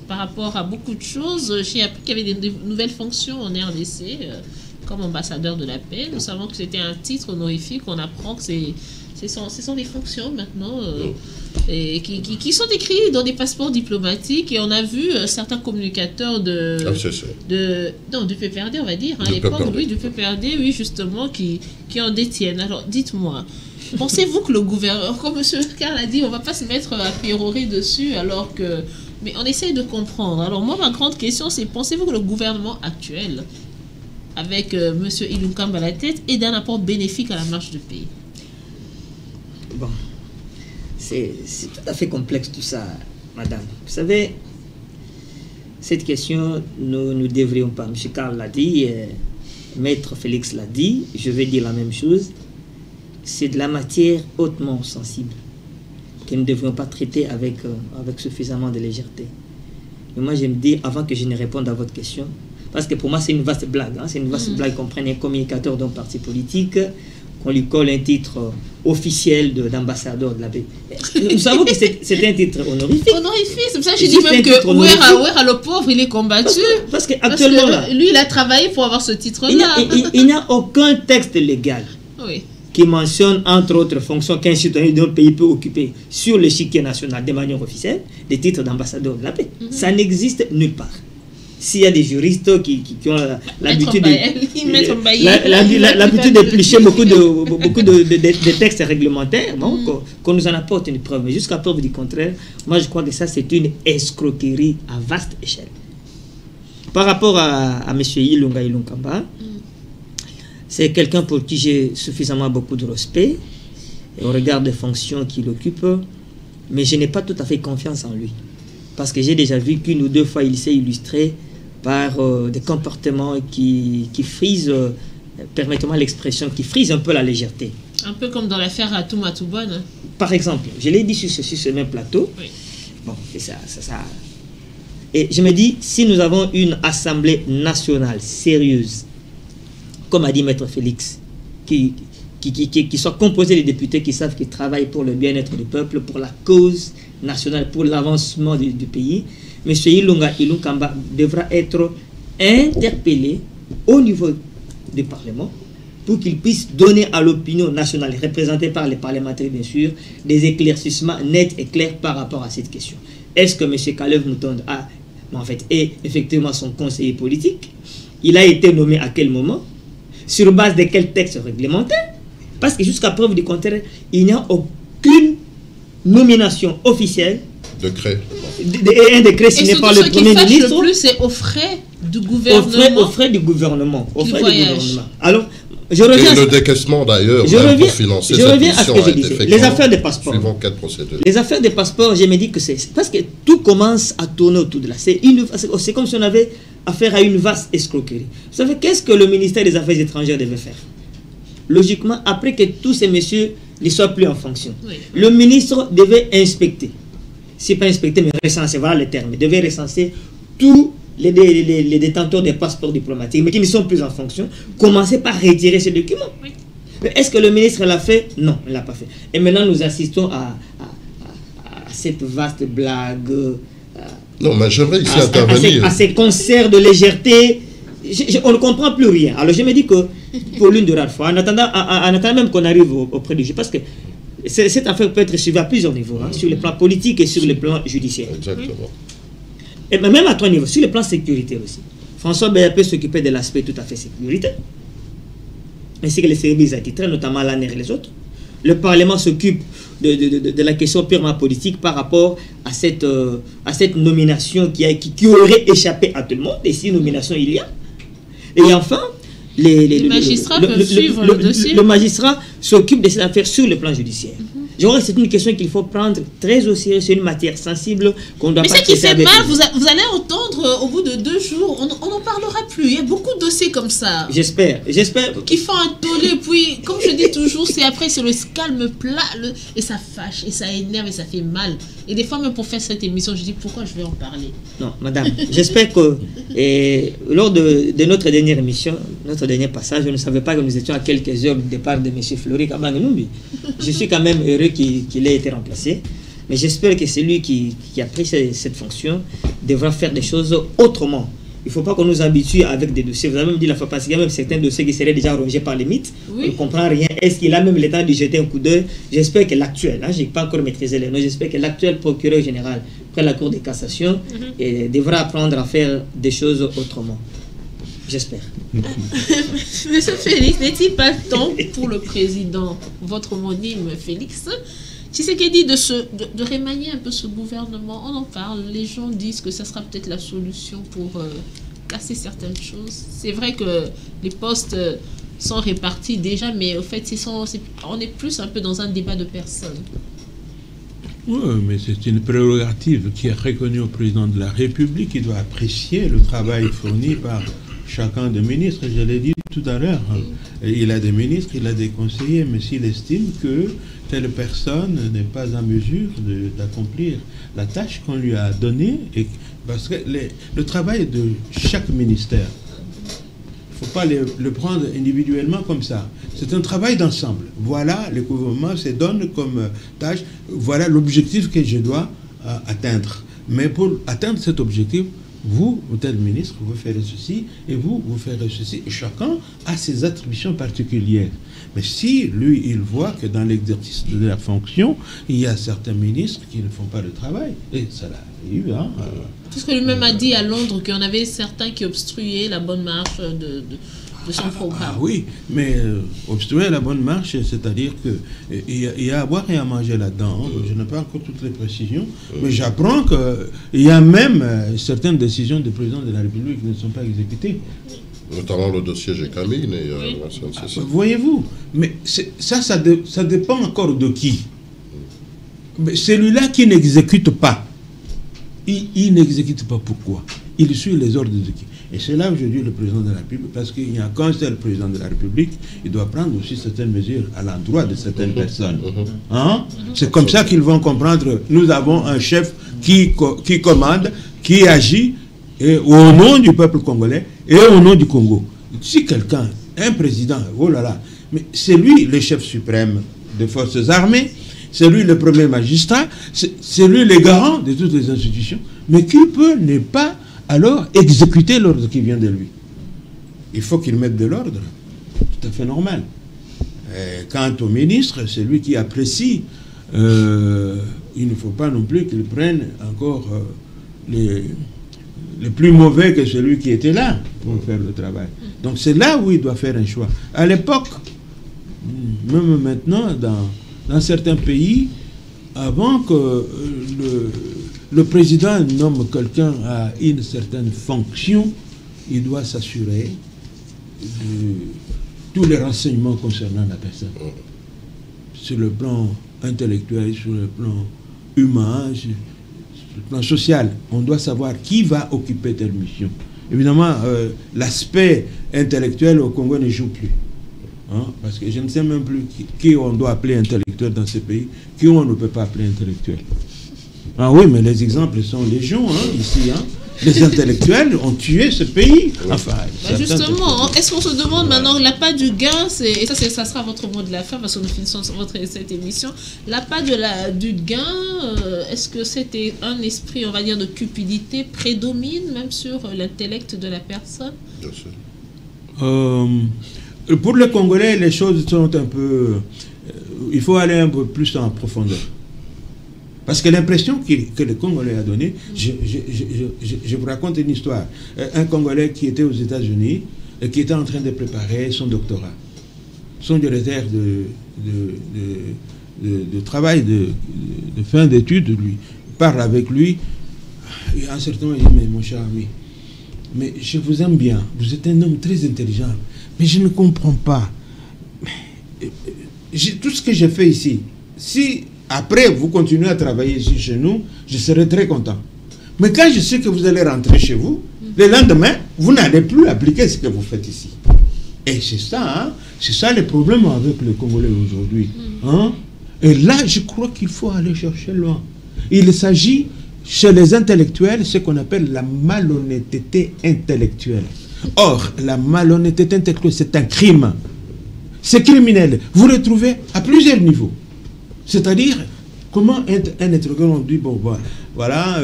par rapport à beaucoup de choses. J'ai appris qu'il y avait des nouvelles fonctions en RDC, comme ambassadeur de la paix. Nous savons que c'était un titre honorifique. On apprend que ce sont des fonctions maintenant et qui sont écrites dans des passeports diplomatiques, et on a vu certains communicateurs du PPRD, on va dire, à l'époque, du PPRD, oui, justement, qui en détiennent. Alors, dites-moi, pensez-vous que le gouvernement, comme M. Karl a dit, on ne va pas se mettre à pérorer dessus, alors que... Mais on essaye de comprendre. Alors, moi, ma grande question, c'est, pensez-vous que le gouvernement actuel, avec M. Ilou Kamba à la tête, est d'un apport bénéfique à la marche du pays? Bon, c'est tout à fait complexe tout ça, madame. Vous savez, cette question, nous ne devrions pas. M. Karl l'a dit, Maître Félix l'a dit, je vais dire la même chose. C'est de la matière hautement sensible que nous ne devrions pas traiter avec suffisamment de légèreté. Mais moi, je me dis, avant que je ne réponde à votre question, parce que pour moi, c'est une vaste blague. C'est une vaste blague qu'on prenne un communicateur d'un parti politique qu'on lui colle un titre officiel d'ambassadeur de la paix. Nous savons que c'est un titre honorifique. Honorifique, c'est pour ça que je dis même que où est le pauvre, il est combattu. Parce qu'actuellement, lui, il a travaillé pour avoir ce titre-là. Il n'y a aucun texte légal qui mentionne, entre autres fonctions qu'un citoyen d'un pays peut occuper sur l'échiquier national de manière officielle, des titres d'ambassadeur de la paix. Ça n'existe nulle part. S'il y a des juristes qui ont l'habitude d'éplucher beaucoup de textes réglementaires, qu'on nous en apporte une preuve. Mais jusqu'à preuve du contraire, moi je crois que ça c'est une escroquerie à vaste échelle. Par rapport à M. Ilunga Ilunkamba, c'est quelqu'un pour qui j'ai suffisamment beaucoup de respect au regard des fonctions qu'il occupe, mais je n'ai pas tout à fait confiance en lui. Parce que j'ai déjà vu qu'une ou deux fois il s'est illustré par des comportements qui frisent, permettez-moi l'expression, qui frisent un peu la légèreté. Un peu comme dans l'affaire Atouma Toubonne. Par exemple, je l'ai dit sur ce même plateau. Oui. Bon, c'est ça. Et je me dis, si nous avons une assemblée nationale sérieuse, comme a dit Maître Félix, qui soit composée de députés qui savent qu'ils travaillent pour le bien-être du peuple, pour la cause nationale, pour l'avancement du pays, M. Ilunga Ilunkamba devra être interpellé au niveau du Parlement pour qu'il puisse donner à l'opinion nationale, représentée par les parlementaires bien sûr, des éclaircissements nets et clairs par rapport à cette question. Est-ce que M. Kalev Moutonde est effectivement son conseiller politique? Il a été nommé à quel moment? Sur base de quel texte réglementaire? Parce que jusqu'à preuve du contraire, il n'y a aucune nomination officielle. Décret. Un décret signé par le Premier ministre. Le plus, c'est aux frais du gouvernement. Aux frais du gouvernement. Alors, je reviens. Et le décaissement d'ailleurs, pour financer je reviens à ce que je disais. Les affaires des passeports. Suivant quelle procédure? Les affaires des passeports, je me dis que c'est parce que tout commence à tourner autour de là. C'est comme si on avait affaire à une vaste escroquerie. Vous savez, qu'est-ce que le ministère des Affaires étrangères devait faire? Logiquement, après que tous ces messieurs ne soient plus en fonction, le ministre devait inspecter. C'est pas inspecter, mais recenser, voilà le terme. Il devait recenser tous les détenteurs des passeports diplomatiques, mais qui ne sont plus en fonction, commencer par retirer ces documents. Mais est-ce que le ministre l'a fait? Non, il ne l'a pas fait. Et maintenant, nous assistons à cette vaste blague. Non, mais j'aimerais ici intervenir. À ces concerts de légèreté. On ne comprend plus rien. Alors je me dis que, pour l'une de rares fois, en attendant même qu'on arrive auprès du juge, parce que cette affaire peut être suivie à plusieurs niveaux, sur le plan politique et sur le plan judiciaire. Exactement. Et même à trois niveaux, sur le plan sécuritaire aussi. François Beya peut s'occuper de l'aspect tout à fait sécuritaire, ainsi que les services attitrés, notamment l'ANER et les autres. Le Parlement s'occupe de la question purement politique par rapport à cette nomination qui aurait échappé à tout le monde, et si nomination il y a. Et enfin, les magistrats peuvent suivre le dossier. Le magistrat s'occupe de cette affaire sur le plan judiciaire. Je crois que c'est une question qu'il faut prendre très au sérieux, c'est une matière sensible qu'on doit pas traiter. Mais ce qui fait mal, vous allez entendre au bout de 2 jours, on n'en parlera plus. Il y a beaucoup de dossiers comme ça. J'espère. Qui font un tollé, puis, comme je dis toujours, c'est le calme plat, et ça fâche, et ça énerve, et ça fait mal. Et des fois, même pour faire cette émission, je dis pourquoi je vais en parler. Non, madame, j'espère que lors de notre dernière émission, notre dernier passage, je ne savais pas que nous étions à quelques heures du départ de M. Fleury Kabangenumbi. Je suis quand même heureux qu'il ait été remplacé, mais j'espère que celui qui a pris cette fonction devra faire des choses autrement. Il ne faut pas qu'on nous habitue avec des dossiers. Vous avez même dit la fois passée, il y a même certains dossiers qui seraient déjà rongés par les mythes. Oui. On ne comprend rien. Est-ce qu'il a même le temps de jeter un coup d'œil? J'espère que l'actuel, je n'ai pas encore maîtrisé les noms, j'espère que l'actuel procureur général près la Cour de cassation devra apprendre à faire des choses autrement. J'espère. Monsieur Félix, n'est-il pas temps pour le président, votre homonyme Félix Tshisekedi de remanier un peu ce gouvernement? On en parle, les gens disent que ça sera peut-être la solution pour casser certaines choses. C'est vrai que les postes sont répartis déjà, mais au fait, on est plus un peu dans un débat de personnes. Oui, mais c'est une prérogative qui est reconnue au président de la République, qui doit apprécier le travail fourni par chacun des ministres. Je l'ai dit tout à l'heure. Il a des ministres, il a des conseillers, mais s'il estime que telle personne n'est pas en mesure d'accomplir la tâche qu'on lui a donnée, parce que le travail de chaque ministère, il ne faut pas le prendre individuellement comme ça. C'est un travail d'ensemble. Voilà, le gouvernement se donne comme tâche, voilà l'objectif que je dois atteindre. Mais pour atteindre cet objectif, vous, tel ministre, vous ferez ceci, et vous ferez ceci. Et chacun a ses attributions particulières. Mais si, lui, il voit que dans l'exercice de la fonction, il y a certains ministres qui ne font pas le travail, et ça l'arrive, hein. Parce que lui-même a dit à Londres qu'il y en avait certains qui obstruaient la bonne marche de son programme. Ah oui, mais obstruer la bonne marche, c'est-à-dire qu'il y a à boire et à manger là-dedans. Hein. Je n'ai pas encore toutes les précisions, mais j'apprends qu'il y a même certaines décisions du président de la République qui ne sont pas exécutées. Notamment le dossier Gécamine et voyez-vous, mais ça dépend encore de qui. Mais celui-là qui n'exécute pas, il n'exécute pas pourquoi? Il suit les ordres de qui? Et c'est là où je dis le président de la République, parce qu'il n'y a qu'un seul président de la République, il doit prendre aussi certaines mesures à l'endroit de certaines personnes. Hein? C'est comme ça qu'ils vont comprendre, nous avons un chef qui commande, qui agit et au nom du peuple congolais et au nom du Congo. Si quelqu'un, un président, oh là là, mais c'est lui le chef suprême des forces armées, c'est lui le premier magistrat, c'est lui le garant de toutes les institutions, mais qui peut ne pas alors exécuter l'ordre qui vient de lui? Il faut qu'il mette de l'ordre, tout à fait normal. Et quant au ministre, c'est lui qui apprécie. Il ne faut pas non plus qu'il prenne encore les plus mauvais que celui qui était là pour faire le travail. Donc c'est là où il doit faire un choix. À l'époque, même maintenant, dans certains pays, avant que le président nomme quelqu'un à une certaine fonction, il doit s'assurer de tous les renseignements concernant la personne. Sur le plan intellectuel, sur le plan humain, sur le plan social. On doit savoir qui va occuper telle mission. Évidemment, l'aspect intellectuel au Congo ne joue plus. Hein, parce que je ne sais même plus qui on doit appeler intellectuel dans ce pays, qui on ne peut pas appeler intellectuel. Ah oui, mais les exemples sont légion, hein, ici. Hein. Les intellectuels ont tué ce pays. Enfin, justement, est-ce qu'on se demande maintenant l'appât du gain, et ça sera votre mot de la fin parce que nous finissons cette émission, l'appât du gain, est-ce que c'était un esprit, on va dire, de cupidité prédomine même sur l'intellect de la personne? Bien sûr. Pour les Congolais, les choses sont un peu... il faut aller un peu plus en profondeur. Parce que l'impression que le Congolais a donnée, je vous raconte une histoire. Un Congolais qui était aux États-Unis et qui était en train de préparer son doctorat. Son directeur de travail, de fin d'études, lui parle avec lui. Et à un certain moment, il dit, mais mon cher ami, mais je vous aime bien, vous êtes un homme très intelligent, mais je ne comprends pas. Tout ce que j'ai fait ici, si après vous continuez à travailler ici chez nous, je serai très content. Mais quand je sais que vous allez rentrer chez vous, le lendemain, vous n'allez plus appliquer ce que vous faites ici. Et c'est ça, hein, c'est ça le problème avec les Congolais aujourd'hui. Hein? Et là, je crois qu'il faut aller chercher loin. Il s'agit, chez les intellectuels, ce qu'on appelle la malhonnêteté intellectuelle. Or, la malhonnêteté intellectuelle, c'est un crime. C'est criminel. Vous le retrouvez à plusieurs niveaux. C'est-à-dire, comment un intellectuel, on dit, bon, voilà,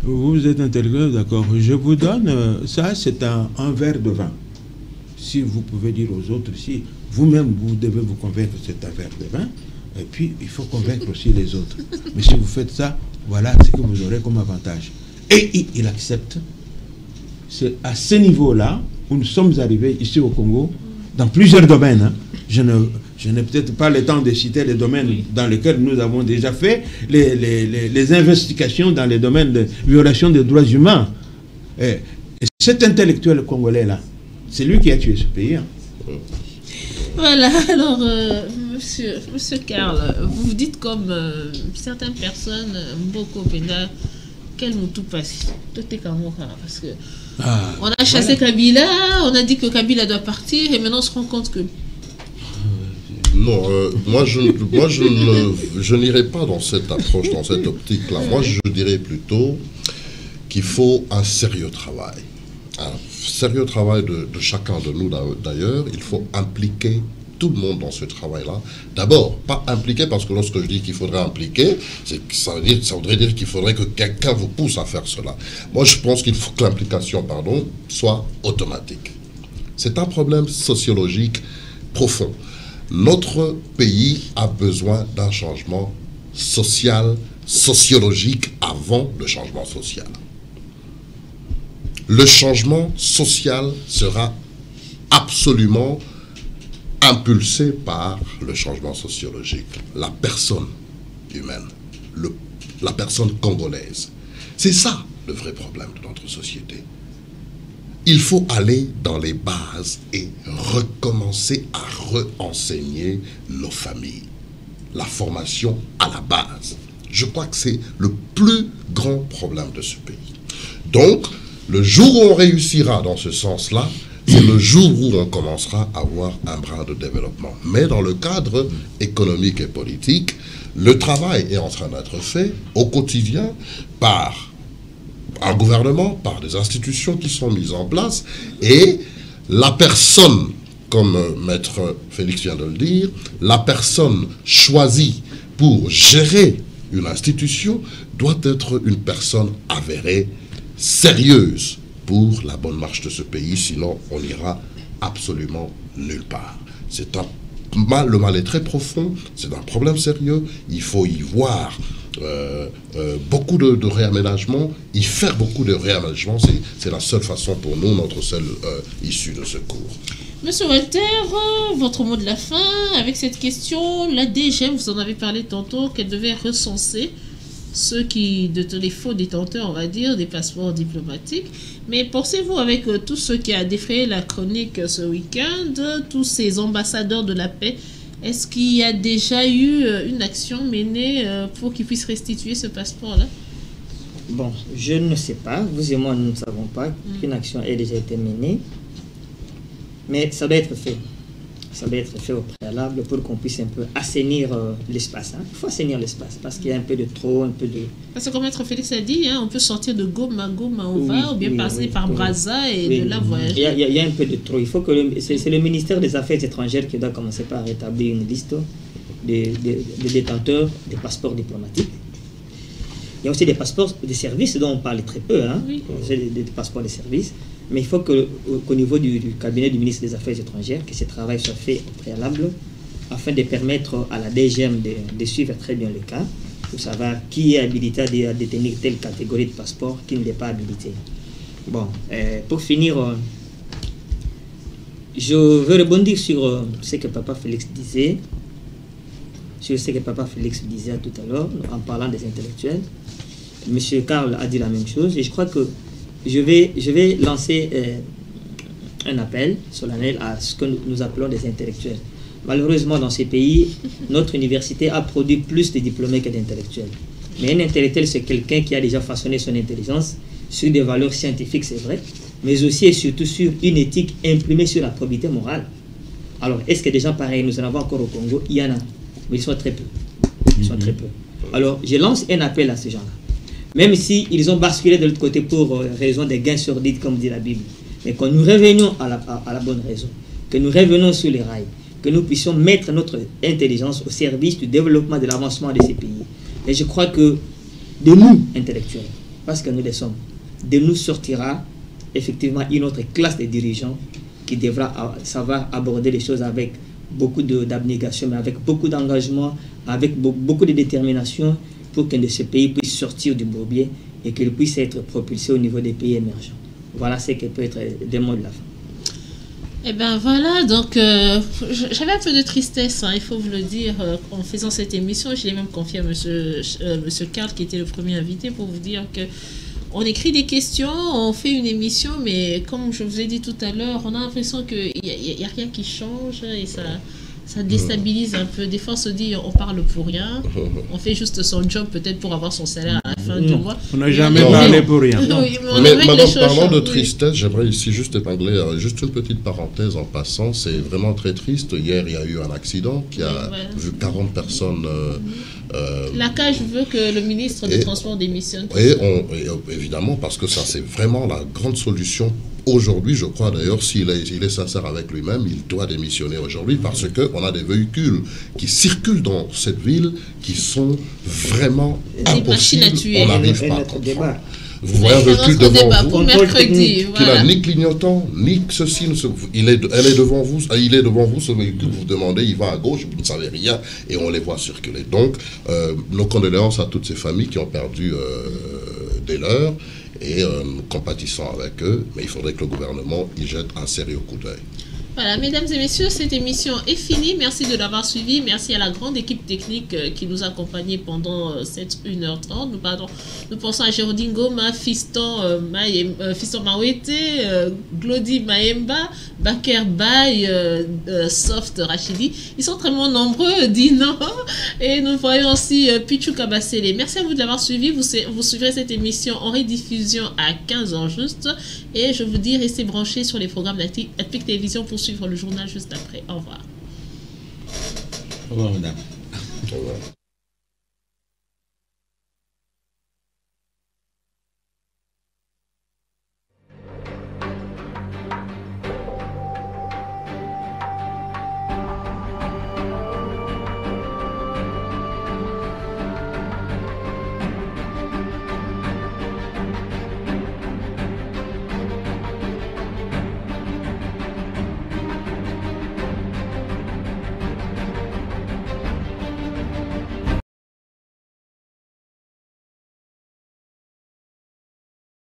vous êtes intellectuel, d'accord, je vous donne, ça c'est un verre de vin. Si vous pouvez dire aux autres, si vous-même, vous devez vous convaincre que c'est un verre de vin, et puis il faut convaincre aussi les autres. Mais si vous faites ça, voilà ce que vous aurez comme avantage. Et il accepte. C'est à ce niveau-là où nous sommes arrivés ici au Congo, dans plusieurs domaines. Hein. Je n'ai peut-être pas le temps de citer les domaines dans lesquels nous avons déjà fait les investigations dans les domaines de violation des droits humains. Et cet intellectuel congolais-là, c'est lui qui a tué ce pays. Hein. Voilà, alors, monsieur Karl, vous dites comme certaines personnes, Mboko Penda, quel nous tout passe, tout est parce que on a chassé Kabila, on a dit que Kabila doit partir, et maintenant on se rend compte que... Non, moi je n'irai pas dans cette approche, dans cette optique-là. Moi je dirais plutôt qu'il faut un sérieux travail. Un sérieux travail de chacun de nous d'ailleurs. Il faut impliquer tout le monde dans ce travail-là. D'abord, pas impliqué, parce que lorsque je dis qu'il faudrait impliquer, ça voudrait dire qu'il faudrait que quelqu'un vous pousse à faire cela. Moi, je pense qu'il faut que l'implication, soit automatique. C'est un problème sociologique profond. Notre pays a besoin d'un changement social, sociologique avant le changement social. Le changement social sera absolument impulsé par le changement sociologique. La personne humaine, la personne congolaise. C'est ça le vrai problème de notre société. Il faut aller dans les bases et recommencer à re-enseigner nos familles. La formation à la base. Je crois que c'est le plus grand problème de ce pays. Donc, le jour où on réussira dans ce sens-là, c'est le jour où on commencera à avoir un brin de développement. Mais dans le cadre économique et politique, le travail est en train d'être fait au quotidien par un gouvernement, par des institutions qui sont mises en place, et la personne, comme Maître Félix vient de le dire, la personne choisie pour gérer une institution doit être une personne avérée, sérieuse pour la bonne marche de ce pays, sinon on n'ira absolument nulle part. C'est le mal est très profond, c'est un problème sérieux, il faut y voir beaucoup de réaménagement, y faire beaucoup de réaménagement, c'est la seule façon pour nous, notre seule issue de secours. Monsieur Walter, votre mot de la fin avec cette question. La DGM, vous en avez parlé tantôt, qu'elle devait recenser les faux détenteurs, on va dire, des passeports diplomatiques. Mais pensez-vous, avec tout ce qui a défrayé la chronique ce week-end, tous ces ambassadeurs de la paix, est-ce qu'il y a déjà eu une action menée pour qu'ils puissent restituer ce passeport-là? Bon, je ne sais pas. Vous et moi, nous ne savons pas qu'une action ait déjà été menée. Mais ça doit être fait. Ça doit être fait au préalable pour qu'on puisse un peu assainir l'espace. Il faut assainir l'espace parce qu'il y a un peu de trop, un peu de... Parce que comme Maître Félix a dit, on peut sortir de Goma, on va, ou bien passer par Brazza et de là voyager. Il y a un peu de trop. Il faut que c'est le ministère des Affaires étrangères qui doit commencer par établir une liste de détenteurs des passeports diplomatiques. Il y a aussi des passeports de services dont on parle très peu, des passeports de services. Mais il faut qu'au niveau du cabinet du ministre des Affaires étrangères, que ce travail soit fait au préalable, afin de permettre à la DGM de suivre très bien le cas, pour savoir qui est habilité à détenir telle catégorie de passeport, qui ne l'est pas habilité. Bon, pour finir, je veux rebondir sur ce que Papa Félix disait, tout à l'heure, en parlant des intellectuels. Monsieur Karl a dit la même chose, et je crois que je vais lancer un appel solennel à ce que nous appelons des intellectuels. Malheureusement, dans ces pays, notre université a produit plus de diplômés que d'intellectuels. Mais un intellectuel, c'est quelqu'un qui a déjà façonné son intelligence sur des valeurs scientifiques, c'est vrai, mais aussi et surtout sur une éthique imprimée sur la probité morale. Alors, est-ce que des gens pareils, nous en avons encore au Congo? Il y en a, mais ils sont très peu. Alors, je lance un appel à ces gens-là. Même s'ils ont basculé de l'autre côté pour raison des gains sordides, comme dit la Bible. Mais quand nous revenions à la bonne raison, que nous revenons sur les rails, que nous puissions mettre notre intelligence au service du développement, de l'avancement de ces pays. Et je crois que de nous, intellectuels, parce que nous les sommes, de nous sortira effectivement une autre classe de dirigeants qui devra savoir aborder les choses avec beaucoup d'abnégation, mais avec beaucoup d'engagement, avec beaucoup de détermination, pour qu'un de ces pays puisse sortir du bourbier et qu'il puisse être propulsé au niveau des pays émergents. Voilà ce qui peut être des mots de la fin. Eh bien voilà, donc j'avais un peu de tristesse, il faut vous le dire, en faisant cette émission. Je l'ai même confié à monsieur Karl, qui était le premier invité, pour vous dire que on écrit des questions, on fait une émission, mais comme je vous ai dit tout à l'heure, on a l'impression qu'il n'y a rien qui change et ça déstabilise un peu. Des fois, on se dit, on parle pour rien. On fait juste son job, peut-être pour avoir son salaire à la fin du mois. On n'a jamais parlé pour rien. Mais madame, parlant de tristesse, j'aimerais ici juste épingler, juste une petite parenthèse en passant. C'est vraiment très triste. Hier, il y a eu un accident qui a vu 40 personnes La CAJ veut que le ministre des Transports démissionne. Et évidemment, parce que ça, c'est vraiment la grande solution. Aujourd'hui, je crois d'ailleurs, s'il est sincère avec lui-même, il doit démissionner aujourd'hui parce qu'on a des véhicules qui circulent dans cette ville qui sont vraiment impossibles. On n'arrive pas à comprendre. Vous voyez un véhicule devant vous, mercredi, qui n'a ni clignotant, ni ceci. Elle est devant vous, il est devant vous, ce véhicule, vous demandez, il va à gauche, vous ne savez rien, et on les voit circuler. Donc, nos condoléances à toutes ces familles qui ont perdu des leurs, et nous compatissons avec eux, mais il faudrait que le gouvernement y jette un sérieux coup d'œil. Voilà, mesdames et messieurs, cette émission est finie. Merci de l'avoir suivi. Merci à la grande équipe technique qui nous a accompagnés pendant cette 1h30. Nous pensons à Géraldine Goma, Fiston Mawete, Glody Maemba, Baker Bay, Soft Rachidi. Ils sont très nombreux, Dino. Et nous voyons aussi Pichou Kabasele. Merci à vous de l'avoir suivi. Vous suivrez cette émission en rediffusion à 15h juste. Et je vous dis, restez branchés sur les programmes d'Epic Télévision pour suivre le journal juste après. Au revoir. Au revoir, madame. Au revoir.